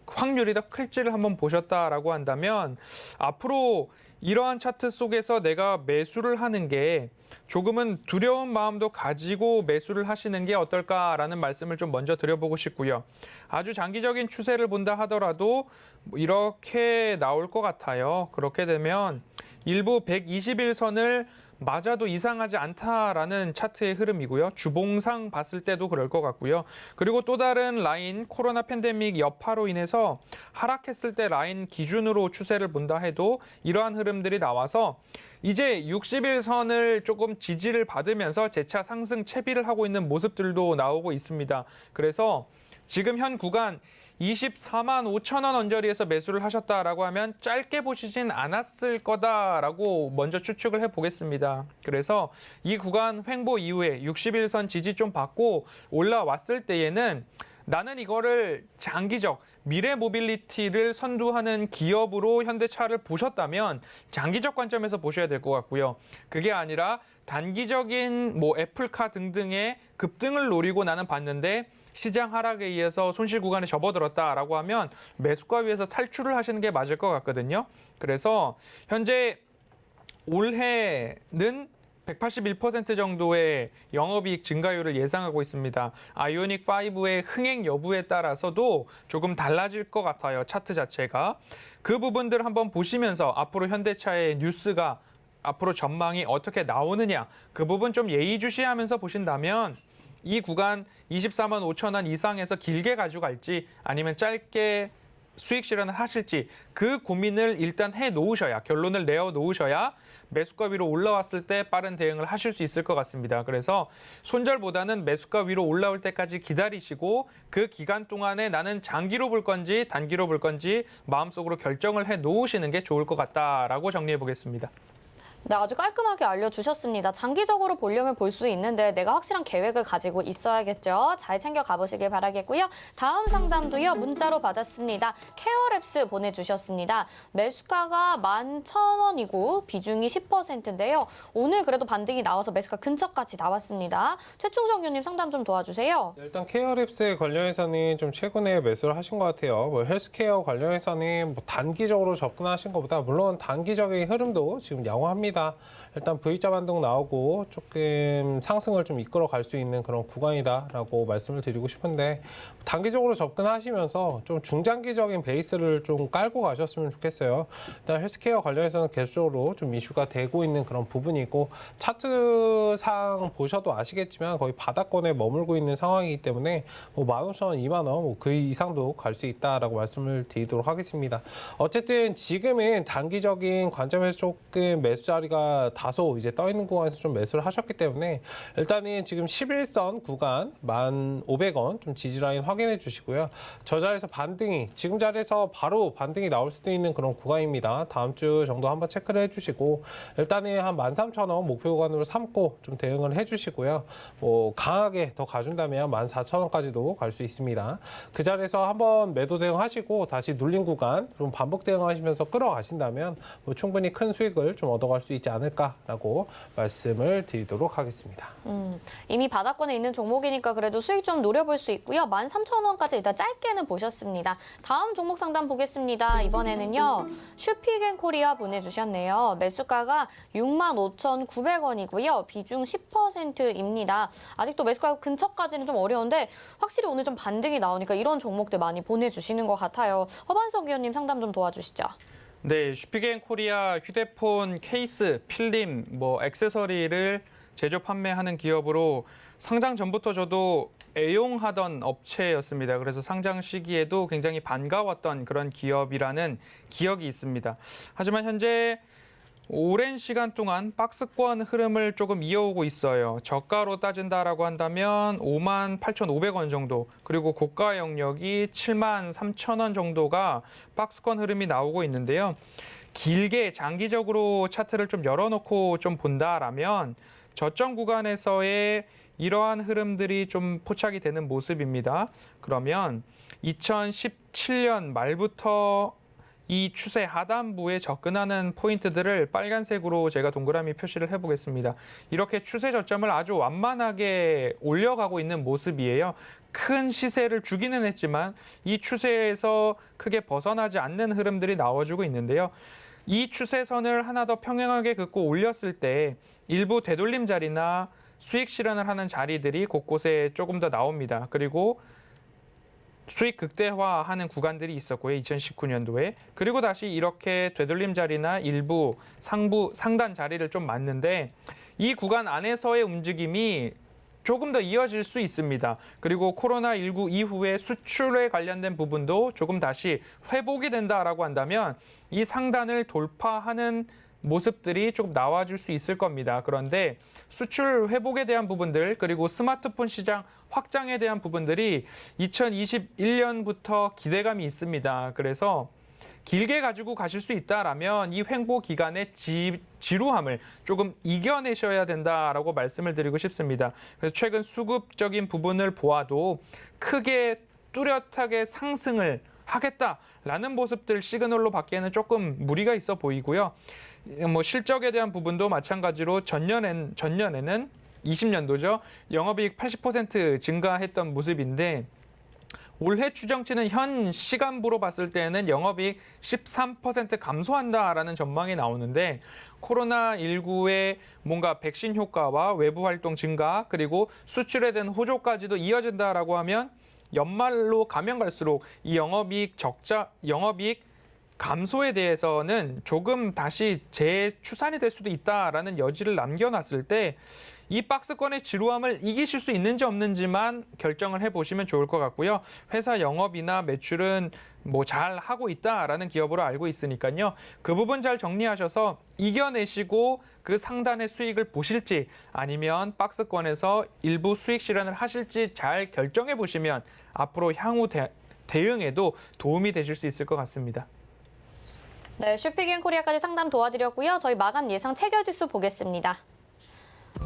[SPEAKER 6] 확률이 더 클지를 한번 보셨다라고 한다면 앞으로 이러한 차트 속에서 내가 매수를 하는 게 조금은 두려운 마음도 가지고 매수를 하시는 게 어떨까라는 말씀을 좀 먼저 드려보고 싶고요. 아주 장기적인 추세를 본다 하더라도 이렇게 나올 것 같아요. 그렇게 되면 일부 121선을 맞아도 이상하지 않다라는 차트의 흐름이고요. 주봉상 봤을 때도 그럴 것 같고요. 그리고 또 다른 라인, 코로나 팬데믹 여파로 인해서 하락했을 때 라인 기준으로 추세를 본다 해도 이러한 흐름들이 나와서 이제 60일선을 조금 지지를 받으면서 재차 상승 채비를 하고 있는 모습들도 나오고 있습니다. 그래서 지금 현 구간 245,000원 언저리에서 매수를 하셨다라고 하면 짧게 보시진 않았을 거다라고 먼저 추측을 해보겠습니다. 그래서 이 구간 횡보 이후에 60일선 지지 좀 받고 올라왔을 때에는 나는 이거를 장기적 미래 모빌리티를 선도하는 기업으로 현대차를 보셨다면 장기적 관점에서 보셔야 될 것 같고요. 그게 아니라 단기적인 뭐 애플카 등등의 급등을 노리고 나는 봤는데 시장 하락에 의해서 손실 구간에 접어들었다라고 하면 매수가 위에서 탈출을 하시는 게 맞을 것 같거든요. 그래서 현재 올해는 181% 정도의 영업이익 증가율을 예상하고 있습니다. 아이오닉 5의 흥행 여부에 따라서도 조금 달라질 것 같아요. 차트 자체가. 그 부분들 한번 보시면서 앞으로 현대차의 뉴스가 앞으로 전망이 어떻게 나오느냐 그 부분 좀 예의주시하면서 보신다면 이 구간 245,000원 이상에서 길게 가져갈지 아니면 짧게 수익 실현을 하실지 그 고민을 일단 해 놓으셔야 결론을 내어 놓으셔야 매수가 위로 올라왔을 때 빠른 대응을 하실 수 있을 것 같습니다. 그래서 손절보다는 매수가 위로 올라올 때까지 기다리시고 그 기간 동안에 나는 장기로 볼 건지 단기로 볼 건지 마음속으로 결정을 해 놓으시는 게 좋을 것 같다라고 정리해 보겠습니다.
[SPEAKER 2] 네, 아주 깔끔하게 알려주셨습니다. 장기적으로 보려면 볼 수 있는데 내가 확실한 계획을 가지고 있어야겠죠. 잘 챙겨 가보시길 바라겠고요. 다음 상담도요. 문자로 받았습니다. 케어랩스 보내주셨습니다. 매수가가 11,000원이고 비중이 10%인데요. 오늘 그래도 반등이 나와서 매수가 근처까지 나왔습니다. 최충성 의원님 상담 좀 도와주세요.
[SPEAKER 4] 일단 케어랩스 관련해서는 좀 최근에 매수를 하신 것 같아요. 뭐 헬스케어 관련해서는 뭐 단기적으로 접근하신 것보다 물론 단기적인 흐름도 지금 양호합니다. 일단 V자 반등 나오고 조금 상승을 좀 이끌어갈 수 있는 그런 구간이다라고 말씀을 드리고 싶은데 단기적으로 접근하시면서 좀 중장기적인 베이스를 좀 깔고 가셨으면 좋겠어요. 일단 헬스케어 관련해서는 계속적으로 좀 이슈가 되고 있는 그런 부분이고 차트상 보셔도 아시겠지만 거의 바닥권에 머물고 있는 상황이기 때문에 뭐 15,000원, 2만 원, 뭐 그 이상도 갈 수 있다라고 말씀을 드리도록 하겠습니다. 어쨌든 지금은 단기적인 관점에서 조금 매수 자리가 다소 이제 떠 있는 구간에서 좀 매수를 하셨기 때문에 일단은 지금 11선 구간 1,500원 좀 지지 라인 확인해 주시고요. 저 자리에서 반등이 지금 자리에서 바로 반등이 나올 수도 있는 그런 구간입니다. 다음 주 정도 한번 체크를 해주시고 일단은 한 13,000원 목표 구간으로 삼고 좀 대응을 해주시고요. 뭐 강하게 더 가준다면 14,000원까지도 갈 수 있습니다. 그 자리에서 한번 매도 대응하시고 다시 눌린 구간 좀 반복 대응하시면서 끌어가신다면 뭐 충분히 큰 수익을 좀 얻어갈 수 있지 않을까라고 말씀을 드리도록 하겠습니다.
[SPEAKER 2] 이미 바닥권에 있는 종목이니까 그래도 수익 좀 노려볼 수 있고요. 13,000원까지 일단 짧게는 보셨습니다. 다음 종목 상담 보겠습니다. 이번에는요. 슈피겐코리아 보내주셨네요. 매수가가 65,900원이고요. 비중 10%입니다. 아직도 매수가 근처까지는 좀 어려운데 확실히 오늘 좀 반등이 나오니까 이런 종목들 많이 보내주시는 것 같아요. 허반석 위원님 상담 좀 도와주시죠.
[SPEAKER 6] 네, 슈피겐코리아 휴대폰 케이스, 필름, 뭐 액세서리를 제조 판매하는 기업으로 상장 전부터 저도 애용하던 업체였습니다. 그래서 상장 시기에도 굉장히 반가웠던 그런 기업이라는 기억이 있습니다. 하지만 현재 오랜 시간 동안 박스권 흐름을 조금 이어오고 있어요. 저가로 따진다라고 한다면 58,500원 정도, 그리고 고가 영역이 73,000원 정도가 박스권 흐름이 나오고 있는데요. 길게 장기적으로 차트를 좀 열어놓고 좀 본다라면 저점 구간에서의 이러한 흐름들이 좀 포착이 되는 모습입니다. 그러면 2017년 말부터 이 추세 하단부에 접근하는 포인트들을 빨간색으로 제가 동그라미 표시를 해보겠습니다. 이렇게 추세 저점을 아주 완만하게 올려가고 있는 모습이에요. 큰 시세를 주기는 했지만 이 추세에서 크게 벗어나지 않는 흐름들이 나와주고 있는데요. 이 추세선을 하나 더 평행하게 긋고 올렸을 때 일부 되돌림 자리나 수익 실현을 하는 자리들이 곳곳에 조금 더 나옵니다. 그리고 수익 극대화하는 구간들이 있었고요. 2019년도에. 그리고 다시 이렇게 되돌림 자리나 일부 상단 자리를 좀 맞는데 이 구간 안에서의 움직임이 조금 더 이어질 수 있습니다. 그리고 코로나19 이후에 수출에 관련된 부분도 조금 다시 회복이 된다라고 한다면 이 상단을 돌파하는 모습들이 조금 나와줄 수 있을 겁니다. 그런데 수출 회복에 대한 부분들 그리고 스마트폰 시장 확장에 대한 부분들이 2021년부터 기대감이 있습니다. 그래서 길게 가지고 가실 수 있다라면 이 횡보 기간의 지루함을 조금 이겨내셔야 된다라고 말씀을 드리고 싶습니다. 그래서 최근 수급적인 부분을 보아도 크게 뚜렷하게 상승을 하겠다라는 모습들 시그널로 받기에는 조금 무리가 있어 보이고요. 뭐 실적에 대한 부분도 마찬가지로 전년에는 20년도죠. 영업이익 80% 증가했던 모습인데 올해 추정치는 현 시간부로 봤을 때는 영업이익 13% 감소한다라는 전망이 나오는데 코로나19의 뭔가 백신 효과와 외부 활동 증가 그리고 수출에 대한 호조까지도 이어진다라고 하면 연말로 가면 갈수록 이 영업이익 감소에 대해서는 조금 다시 재추산이 될 수도 있다라는 여지를 남겨놨을 때 이 박스권의 지루함을 이기실 수 있는지 없는지만 결정을 해보시면 좋을 것 같고요. 회사 영업이나 매출은 뭐 잘 하고 있다라는 기업으로 알고 있으니까요. 그 부분 잘 정리하셔서 이겨내시고 그 상단의 수익을 보실지 아니면 박스권에서 일부 수익 실현을 하실지 잘 결정해 보시면 앞으로 향후 대응에도 도움이 되실 수 있을 것 같습니다.
[SPEAKER 2] 네, 슈피겐코리아까지 상담 도와드렸고요. 저희 마감 예상 체결지수 보겠습니다.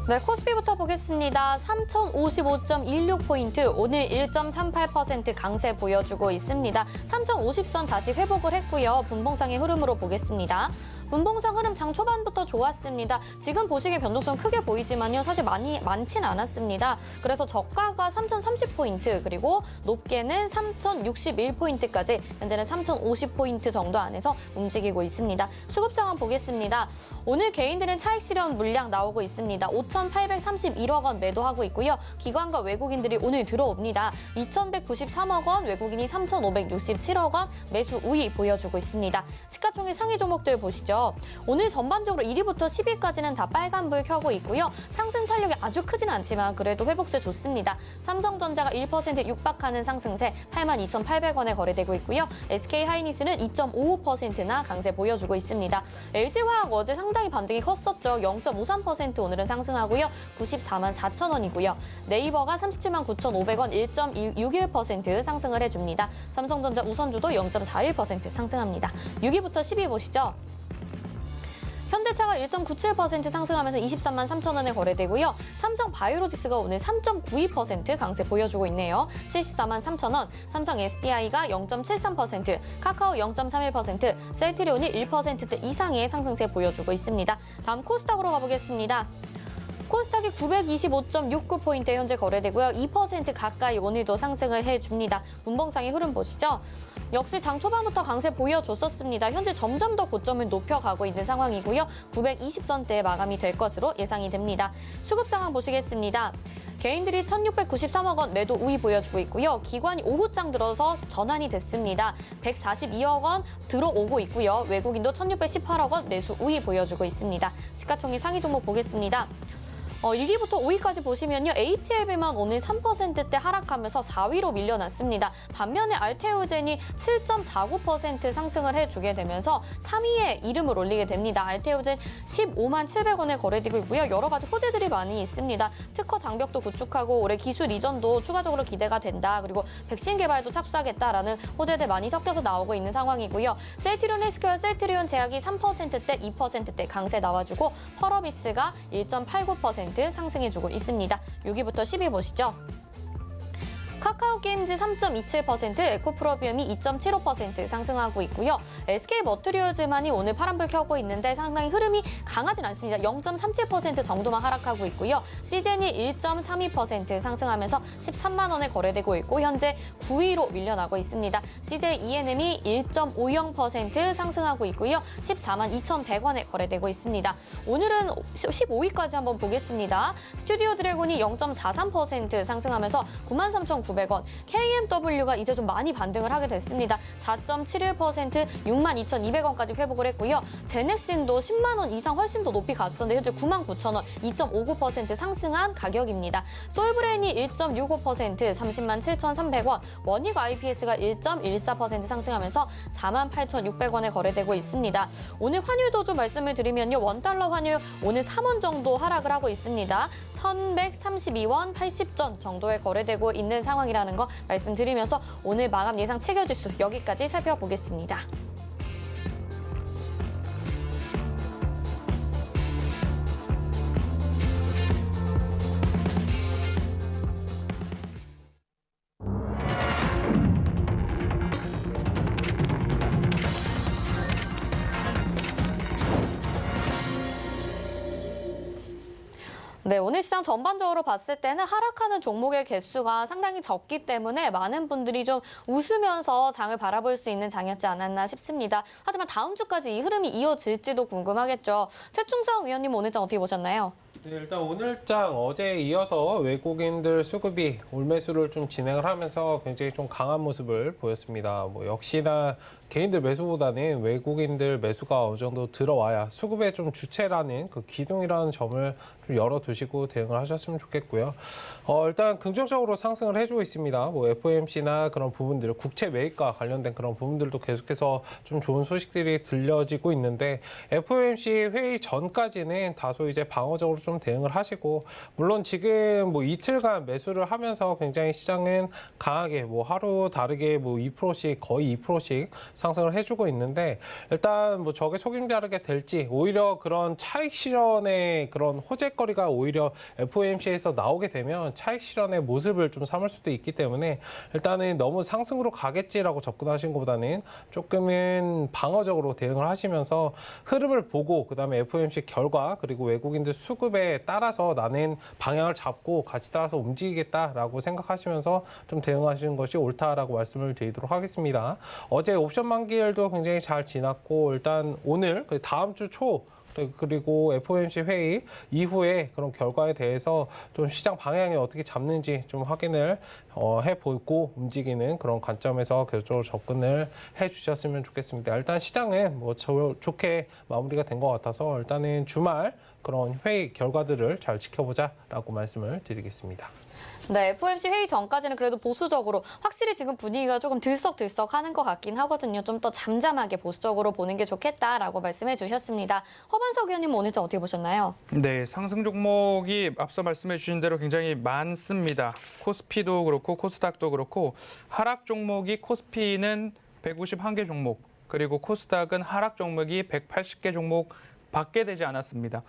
[SPEAKER 2] 네, 코스피부터 보겠습니다. 3,055.16포인트, 오늘 1.38% 강세 보여주고 있습니다. 3,050선 다시 회복을 했고요. 분봉상의 흐름으로 보겠습니다. 분봉상 흐름 장 초반부터 좋았습니다. 지금 보시기에 변동성 크게 보이지만요. 사실 많진 않았습니다. 그래서 저가가 3,030포인트 그리고 높게는 3,061포인트까지 현재는 3,050포인트 정도 안에서 움직이고 있습니다. 수급 상황 보겠습니다. 오늘 개인들은 차익 실현 물량 나오고 있습니다. 5,831억 원 매도하고 있고요. 기관과 외국인들이 오늘 들어옵니다. 2,193억 원, 외국인이 3,567억 원 매수 우위 보여주고 있습니다. 시가총액 상위 종목들 보시죠. 오늘 전반적으로 1위부터 10위까지는 다 빨간불 켜고 있고요. 상승 탄력이 아주 크진 않지만 그래도 회복세 좋습니다. 삼성전자가 1% 육박하는 상승세 82,800원에 거래되고 있고요. SK하이닉스는 2.55%나 강세 보여주고 있습니다. LG화학 어제 상당히 반등이 컸었죠. 0.53% 오늘은 상승하고요. 94만 4천 원이고요. 네이버가 37만 9,500원 1.61% 상승을 해줍니다. 삼성전자 우선주도 0.41% 상승합니다. 6위부터 10위 보시죠. 현대차가 1.97% 상승하면서 23만 3천 원에 거래되고요. 삼성 바이오로직스가 오늘 3.92% 강세 보여주고 있네요. 74만 3천 원. 삼성 SDI가 0.73%, 카카오 0.31%, 셀트리온이 1%대 이상의 상승세 보여주고 있습니다. 다음 코스닥으로 가보겠습니다. 코스닥이 925.69포인트 현재 거래되고요. 2% 가까이 오늘도 상승을 해줍니다. 분봉상의 흐름 보시죠. 역시 장 초반부터 강세 보여줬었습니다. 현재 점점 더 고점을 높여가고 있는 상황이고요. 920선대에 마감이 될 것으로 예상이 됩니다. 수급 상황 보시겠습니다. 개인들이 1,693억 원 매도 우위 보여주고 있고요. 기관이 오후장 들어서 전환이 됐습니다. 142억 원 들어오고 있고요. 외국인도 1,618억 원 매수 우위 보여주고 있습니다. 시가총액 상위 종목 보겠습니다. 1위부터 5위까지 보시면요. HLB만 오늘 3%대 하락하면서 4위로 밀려났습니다. 반면에 알테오젠이 7.49% 상승을 해주게 되면서 3위에 이름을 올리게 됩니다. 알테오젠 15만 700원에 거래되고 있고요. 여러 가지 호재들이 많이 있습니다. 특허 장벽도 구축하고 올해 기술 이전도 추가적으로 기대가 된다. 그리고 백신 개발도 착수하겠다라는 호재들 많이 섞여서 나오고 있는 상황이고요. 셀트리온 헬스케어 셀트리온 제약이 3%대 2%대 강세 나와주고 펄어비스가 1.89% 상승해주고 있습니다. 6위부터 10위 보시죠. 카카오게임즈 3.27%, 에코프로비움이 2.75% 상승하고 있고요. SK머트리얼즈만이 오늘 파란불 켜고 있는데 상당히 흐름이 강하진 않습니다. 0.37% 정도만 하락하고 있고요. 시젠이 1.32% 상승하면서 13만 원에 거래되고 있고 현재 9위로 밀려나고 있습니다. CJ ENM이 1.50% 상승하고 있고요. 14만 2,100원에 거래되고 있습니다. 오늘은 15위까지 한번 보겠습니다. 스튜디오 드래곤이 0.43% 상승하면서 93,900원, KMW가 이제 좀 많이 반등을 하게 됐습니다. 4.71%, 62,200원까지 회복을 했고요. 제넥신도 10만 원 이상 훨씬 더 높이 갔었는데 현재 99,000원, 2.59% 상승한 가격입니다. 솔브레인이 1.65%, 30만 7,300원, 원익 IPS가 1.14% 상승하면서 48,600원에 거래되고 있습니다. 오늘 환율도 좀 말씀을 드리면요. 원달러 환율 오늘 3원 정도 하락을 하고 있습니다. 1,132원 80전 정도에 거래되고 있는 상황이라는 거 말씀드리면서 오늘 마감 예상 체결지수 여기까지 살펴보겠습니다. 네, 오늘 시장 전반적으로 봤을 때는 하락하는 종목의 개수가 상당히 적기 때문에 많은 분들이 좀 웃으면서 장을 바라볼 수 있는 장이었지 않았나 싶습니다. 하지만 다음 주까지 이 흐름이 이어질지도 궁금하겠죠. 최충성 위원님 오늘 장 어떻게 보셨나요?
[SPEAKER 4] 네, 일단 오늘장 어제에 이어서 외국인들 수급이 올매수를 좀 진행을 하면서 굉장히 좀 강한 모습을 보였습니다. 역시나 개인들 매수보다는 외국인들 매수가 어느 정도 들어와야 수급의 좀 주체라는 그 기둥이라는 점을 좀 열어두시고 대응을 하셨으면 좋겠고요. 일단 긍정적으로 상승을 해주고 있습니다. FOMC나 그런 부분들, 국채 매입과 관련된 그런 부분들도 계속해서 좀 좋은 소식들이 들려지고 있는데 FOMC 회의 전까지는 다소 이제 방어적으로 좀 대응을 하시고 물론 지금 이틀간 매수를 하면서 굉장히 시장은 강하게 하루 다르게 2%씩 거의 2%씩 상승을 해주고 있는데 일단 뭐 저게 속임자르게 될지 오히려 그런 차익 실현의 그런 호재거리가 오히려 FOMC에서 나오게 되면 차익 실현의 모습을 좀 삼을 수도 있기 때문에 일단은 너무 상승으로 가겠지라고 접근하신 것보다는 조금은 방어적으로 대응을 하시면서 흐름을 보고 그다음에 FOMC 결과 그리고 외국인들 수급에 따라서 나는 방향을 잡고 같이 따라서 움직이겠다라고 생각하시면서 좀 대응하시는 것이 옳다라고 말씀을 드리도록 하겠습니다. 어제 옵션 만기일도 굉장히 잘 지났고 일단 오늘 다음 주 초 그리고 FOMC 회의 이후에 그런 결과에 대해서 좀 시장 방향이 어떻게 잡는지 좀 확인을 해보고 움직이는 그런 관점에서 계속적으로 접근을 해주셨으면 좋겠습니다. 일단 시장은 뭐 좋게 마무리가 된 것 같아서 일단은 주말 그런 회의 결과들을 잘 지켜보자라고 말씀을 드리겠습니다.
[SPEAKER 2] 네, FOMC 회의 전까지는 그래도 보수적으로 확실히 지금 분위기가 조금 들썩들썩하는 것 같긴 하거든요. 좀 더 잠잠하게 보수적으로 보는 게 좋겠다라고 말씀해 주셨습니다. 허반석 의원님 오늘 좀 어떻게 보셨나요?
[SPEAKER 6] 네, 상승 종목이 앞서 말씀해 주신 대로 굉장히 많습니다. 코스피도 그렇고 코스닥도 그렇고 하락 종목이 코스피는 151개 종목 그리고 코스닥은 하락 종목이 180개 종목 밖에 되지 않았습니다.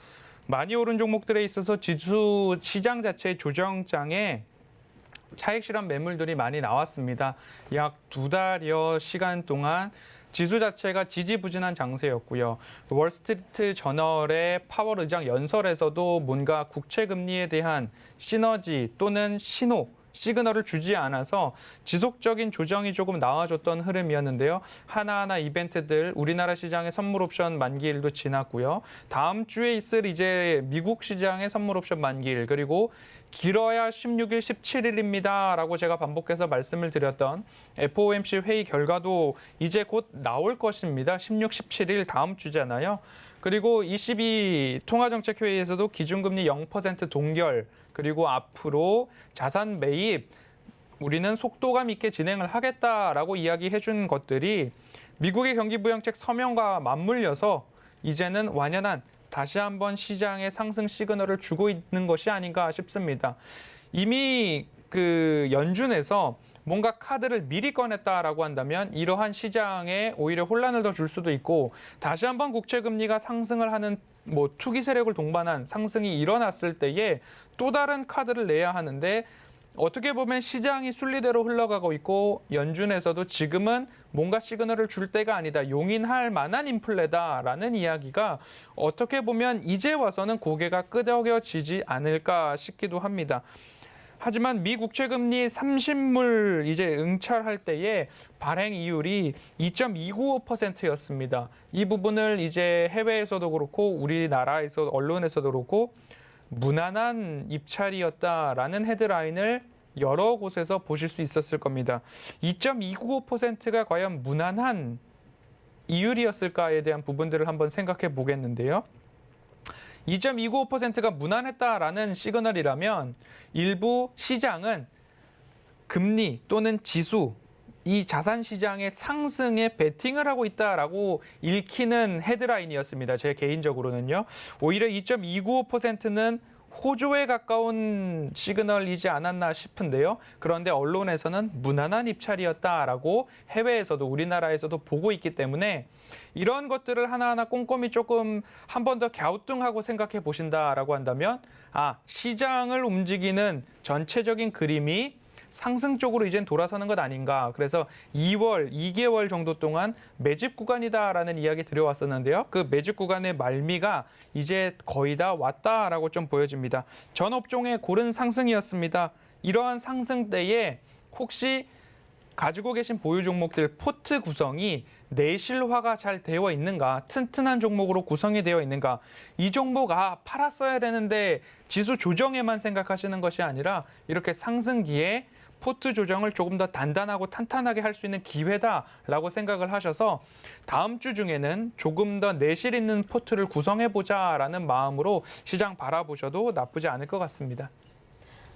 [SPEAKER 6] 많이 오른 종목들에 있어서 지수 시장 자체의 조정장에 차익 실현 매물들이 많이 나왔습니다. 약 2달여 시간 동안 지수 자체가 지지부진한 장세였고요. 월스트리트 저널의 파월 의장 연설에서도 뭔가 국채 금리에 대한 시너지 또는 시그널을 주지 않아서 지속적인 조정이 조금 나와줬던 흐름이었는데요. 하나하나 이벤트들 우리나라 시장의 선물 옵션 만기일도 지났고요. 다음 주에 있을 이제 미국 시장의 선물 옵션 만기일 그리고 길어야 16일, 17일입니다. 라고 제가 반복해서 말씀을 드렸던 FOMC 회의 결과도 이제 곧 나올 것입니다. 16, 17일 다음 주잖아요. 그리고 ECB 통화정책회의에서도 기준금리 0% 동결 그리고 앞으로 자산 매입 우리는 속도감 있게 진행을 하겠다라고 이야기해 준 것들이 미국의 경기부양책 서명과 맞물려서 이제는 완연한 다시 한번 시장에 상승 시그널을 주고 있는 것이 아닌가 싶습니다. 이미 그 연준에서 뭔가 카드를 미리 꺼냈다라고 한다면 이러한 시장에 오히려 혼란을 더 줄 수도 있고 다시 한번 국채 금리가 상승을 하는 뭐 투기 세력을 동반한 상승이 일어났을 때에 또 다른 카드를 내야 하는데 어떻게 보면 시장이 순리대로 흘러가고 있고 연준에서도 지금은 뭔가 시그널을 줄 때가 아니다. 용인할 만한 인플레다라는 이야기가 어떻게 보면 이제 와서는 고개가 끄덕여지지 않을까 싶기도 합니다. 하지만 미 국채 금리 30물 이제 응찰할 때에 발행 이율이 2.295%였습니다. 이 부분을 이제 해외에서도 그렇고 우리나라에서 언론에서도 그렇고 무난한 입찰이었다라는 헤드라인을 여러 곳에서 보실 수 있었을 겁니다. 2.295%가 과연 무난한 이율이었을까에 대한 부분들을 한번 생각해 보겠는데요. 2.295%가 무난했다라는 시그널이라면 일부 시장은 금리 또는 지수, 이 자산 시장의 상승에 베팅을 하고 있다라고 읽히는 헤드라인이었습니다. 제 개인적으로는요. 오히려 2.295%는 호조에 가까운 시그널이지 않았나 싶은데요. 그런데 언론에서는 무난한 입찰이었다라고 해외에서도 우리나라에서도 보고 있기 때문에 이런 것들을 하나하나 꼼꼼히 조금 한 번 더 갸우뚱하고 생각해 보신다라고 한다면 시장을 움직이는 전체적인 그림이 상승 쪽으로 이젠 돌아서는 것 아닌가. 그래서 2개월 정도 동안 매집 구간이다라는 이야기 드려왔었는데요. 그 매집 구간의 말미가 이제 거의 다 왔다라고 좀 보여집니다. 전 업종의 고른 상승이었습니다. 이러한 상승 때에 혹시 가지고 계신 보유 종목들 포트 구성이 내실화가 잘 되어 있는가, 튼튼한 종목으로 구성이 되어 있는가, 이 종목 팔았어야 되는데 지수 조정에만 생각하시는 것이 아니라 이렇게 상승기에 포트 조정을 조금 더 단단하고 탄탄하게 할 수 있는 기회다라고 생각을 하셔서 다음 주 중에는 조금 더 내실 있는 포트를 구성해보자라는 마음으로 시장 바라보셔도 나쁘지 않을 것 같습니다.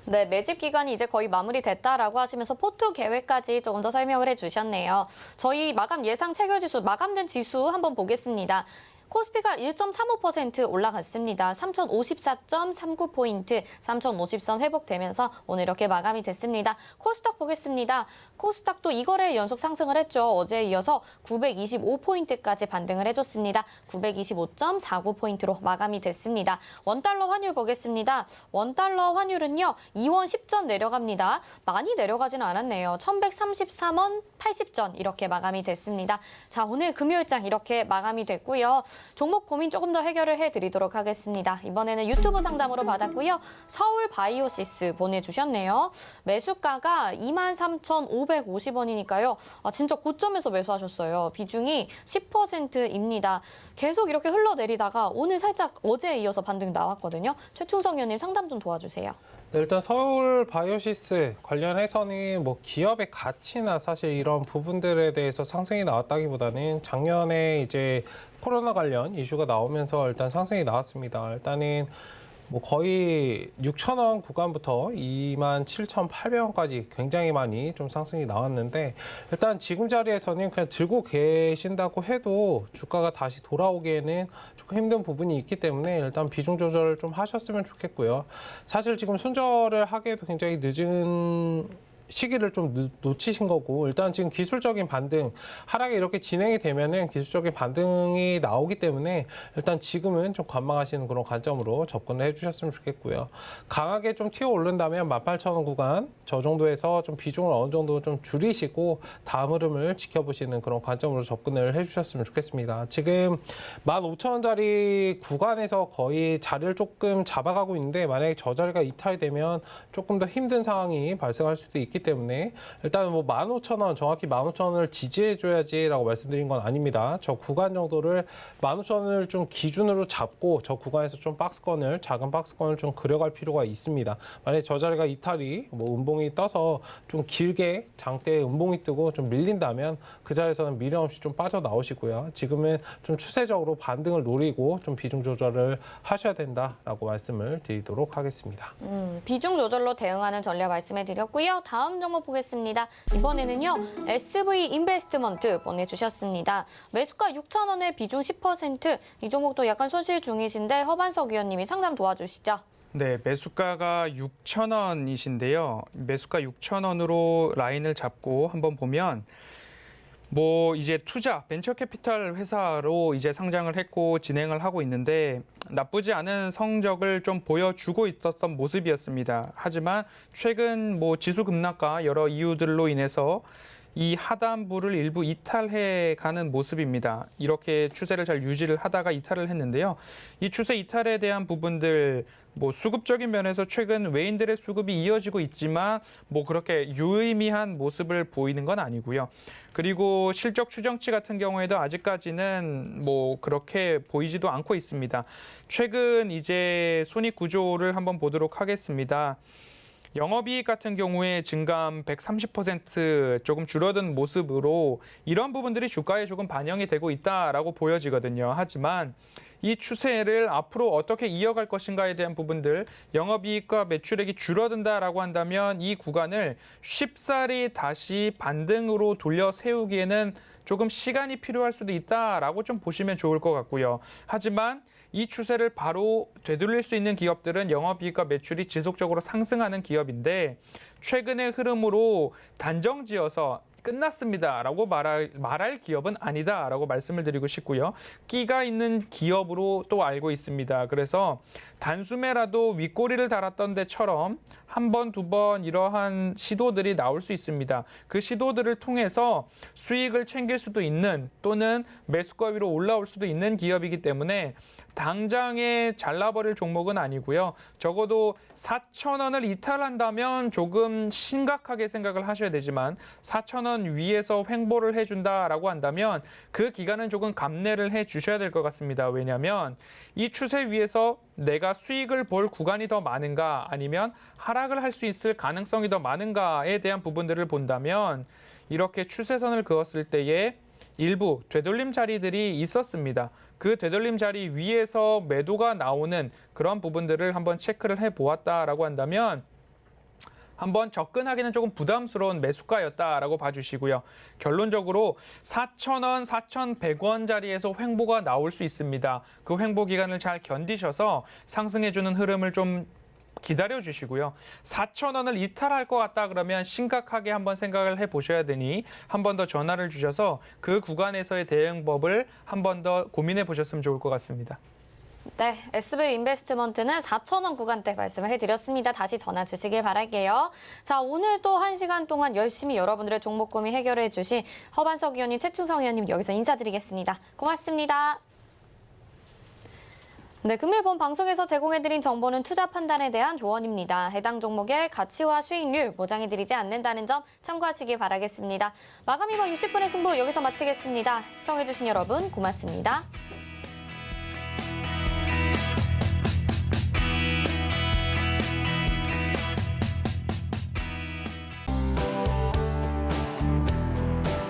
[SPEAKER 2] 네, 매집 기간이 이제 거의 마무리됐다라고 하시면서 포트 계획까지 조금 더 설명을 해주셨네요. 저희 마감 예상 체결지수, 마감된 지수 한번 보겠습니다. 코스피가 1.35% 올라갔습니다. 3,054.39포인트, 3,050선 회복되면서 오늘 이렇게 마감이 됐습니다. 코스닥 보겠습니다. 코스닥도 이거래 연속 상승을 했죠. 어제에 이어서 925포인트까지 반등을 해줬습니다. 925.49포인트로 마감이 됐습니다. 원달러 환율 보겠습니다. 원달러 환율은요, 2원 10전 내려갑니다. 많이 내려가지는 않았네요. 1133원 80전 이렇게 마감이 됐습니다. 자, 오늘 금요일장 이렇게 마감이 됐고요. 종목 고민 조금 더 해결을 해드리도록 하겠습니다. 이번에는 유튜브 상담으로 받았고요. 서울 바이오시스 보내주셨네요. 매수가가 23,550원이니까요. 진짜 고점에서 매수하셨어요. 비중이 10%입니다. 계속 이렇게 흘러내리다가 오늘 살짝 어제에 이어서 반등 나왔거든요. 최충성 의원님 상담 좀 도와주세요.
[SPEAKER 4] 네, 일단 서울 바이오시스 관련해서는 뭐 기업의 가치나 사실 이런 부분들에 대해서 상승이 나왔다기보다는 작년에 이제 코로나 관련 이슈가 나오면서 일단 상승이 나왔습니다. 일단은 뭐 거의 6,000원 구간부터 27,800원까지 굉장히 많이 좀 상승이 나왔는데, 일단 지금 자리에서는 그냥 들고 계신다고 해도 주가가 다시 돌아오기에는 조금 힘든 부분이 있기 때문에 일단 비중 조절을 좀 하셨으면 좋겠고요. 사실 지금 손절을 하기에도 굉장히 늦은 시기를 좀 놓치신 거고, 일단 지금 기술적인 반등, 하락이 이렇게 진행이 되면은 기술적인 반등이 나오기 때문에 일단 지금은 좀 관망하시는 그런 관점으로 접근을 해주셨으면 좋겠고요. 강하게 좀 튀어 오른다면 18,000원 구간, 저 정도에서 좀 비중을 어느 정도 좀 줄이시고 다음 흐름을 지켜보시는 그런 관점으로 접근을 해주셨으면 좋겠습니다. 지금 15,000원짜리 구간에서 거의 자리를 조금 잡아가고 있는데, 만약에 저 자리가 이탈이 되면 조금 더 힘든 상황이 발생할 수도 있기 때문에 일단 뭐 15,000원, 정확히 15,000원을 지지해줘야지라고 말씀드린 건 아닙니다. 저 구간 정도를 15,000원을 좀 기준으로 잡고 저 구간에서 좀 박스권을, 작은 박스권을 좀 그려갈 필요가 있습니다. 만약에 저 자리가 이탈이 뭐 음봉이 떠서 좀 길게 장대에 음봉이 뜨고 좀 밀린다면 그 자리에서는 미련 없이 좀 빠져나오시고요. 지금은 좀 추세적으로 반등을 노리고 좀 비중 조절을 하셔야 된다라고 말씀을 드리도록 하겠습니다.
[SPEAKER 2] 비중 조절로 대응하는 전략 말씀해 드렸고요. 다음 종목 보겠습니다. 이번에는요, SV 인베스트먼트 보내주셨습니다. 매수가 6,000원에 비중 10%, 이 종목도 약간 손실 중이신데 허반석 위원님이 상담 도와주시죠.
[SPEAKER 6] 네, 매수가가 6,000원이신데요. 매수가 6,000원으로 라인을 잡고 한번 보면, 뭐 이제 투자 벤처 캐피탈 회사로 이제 상장을 했고 진행을 하고 있는데 나쁘지 않은 성적을 좀 보여주고 있었던 모습이었습니다. 하지만 최근 뭐 지수 급락과 여러 이유들로 인해서 이 하단부를 일부 이탈해 가는 모습입니다. 이렇게 추세를 잘 유지를 하다가 이탈을 했는데요. 이 추세 이탈에 대한 부분들, 뭐 수급적인 면에서 최근 외인들의 수급이 이어지고 있지만 뭐 그렇게 유의미한 모습을 보이는 건 아니고요. 그리고 실적 추정치 같은 경우에도 아직까지는 뭐 그렇게 보이지도 않고 있습니다. 최근 이제 손익 구조를 한번 보도록 하겠습니다. 영업이익 같은 경우에 증감 130% 조금 줄어든 모습으로 이런 부분들이 주가에 조금 반영이 되고 있다라고 보여지거든요. 하지만 이 추세를 앞으로 어떻게 이어갈 것인가에 대한 부분들, 영업이익과 매출액이 줄어든다라고 한다면 이 구간을 쉽사리 다시 반등으로 돌려 세우기에는 조금 시간이 필요할 수도 있다라고 좀 보시면 좋을 것 같고요. 하지만 이 추세를 바로 되돌릴 수 있는 기업들은 영업이익과 매출이 지속적으로 상승하는 기업인데, 최근의 흐름으로 단정지어서 끝났습니다라고 말할 기업은 아니다라고 말씀을 드리고 싶고요. 끼가 있는 기업으로 또 알고 있습니다. 그래서 단숨에라도 윗꼬리를 달았던 데처럼 한 번, 두 번 이러한 시도들이 나올 수 있습니다. 그 시도들을 통해서 수익을 챙길 수도 있는, 또는 매수가 위로 올라올 수도 있는 기업이기 때문에 당장에 잘라버릴 종목은 아니고요. 적어도 4,000원을 이탈한다면 조금 심각하게 생각을 하셔야 되지만 4,000원 위에서 횡보를 해준다라고 한다면 그 기간은 조금 감내를 해주셔야 될 것 같습니다. 왜냐하면 이 추세 위에서 내가 수익을 볼 구간이 더 많은가, 아니면 하락을 할 수 있을 가능성이 더 많은가에 대한 부분들을 본다면 이렇게 추세선을 그었을 때에 일부 되돌림 자리들이 있었습니다. 그 되돌림 자리 위에서 매도가 나오는 그런 부분들을 한번 체크를 해보았다라고 한다면 한번 접근하기는 조금 부담스러운 매수가였다라고 봐주시고요. 결론적으로 4,000원, 4,100원짜리에서 횡보가 나올 수 있습니다. 그 횡보 기간을 잘 견디셔서 상승해주는 흐름을 좀 기다려 주시고요. 4,000원을 이탈할 것 같다 그러면 심각하게 한번 생각을 해보셔야 되니 한 번 더 전화를 주셔서 그 구간에서의 대응법을 한 번 더 고민해 보셨으면 좋을 것 같습니다.
[SPEAKER 2] 네, SB 인베스트먼트는 4,000원 구간대 말씀을 해드렸습니다. 다시 전화 주시길 바랄게요. 자, 오늘 또 1시간 동안 열심히 여러분들의 종목 고민 해결해 주신 허반석 의원님, 최충성 의원님 여기서 인사드리겠습니다. 고맙습니다. 네, 금일 본 방송에서 제공해드린 정보는 투자 판단에 대한 조언입니다. 해당 종목의 가치와 수익률 보장해드리지 않는다는 점 참고하시기 바라겠습니다. 마감 이번 60분의 승부 여기서 마치겠습니다. 시청해주신 여러분 고맙습니다.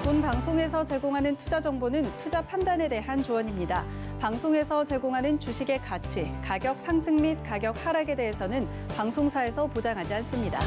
[SPEAKER 1] 본 방송에서 제공하는 투자 정보는 투자 판단에 대한 조언입니다. 방송에서 제공하는 주식의 가치, 가격 상승 및 가격 하락에 대해서는 방송사에서 보장하지 않습니다.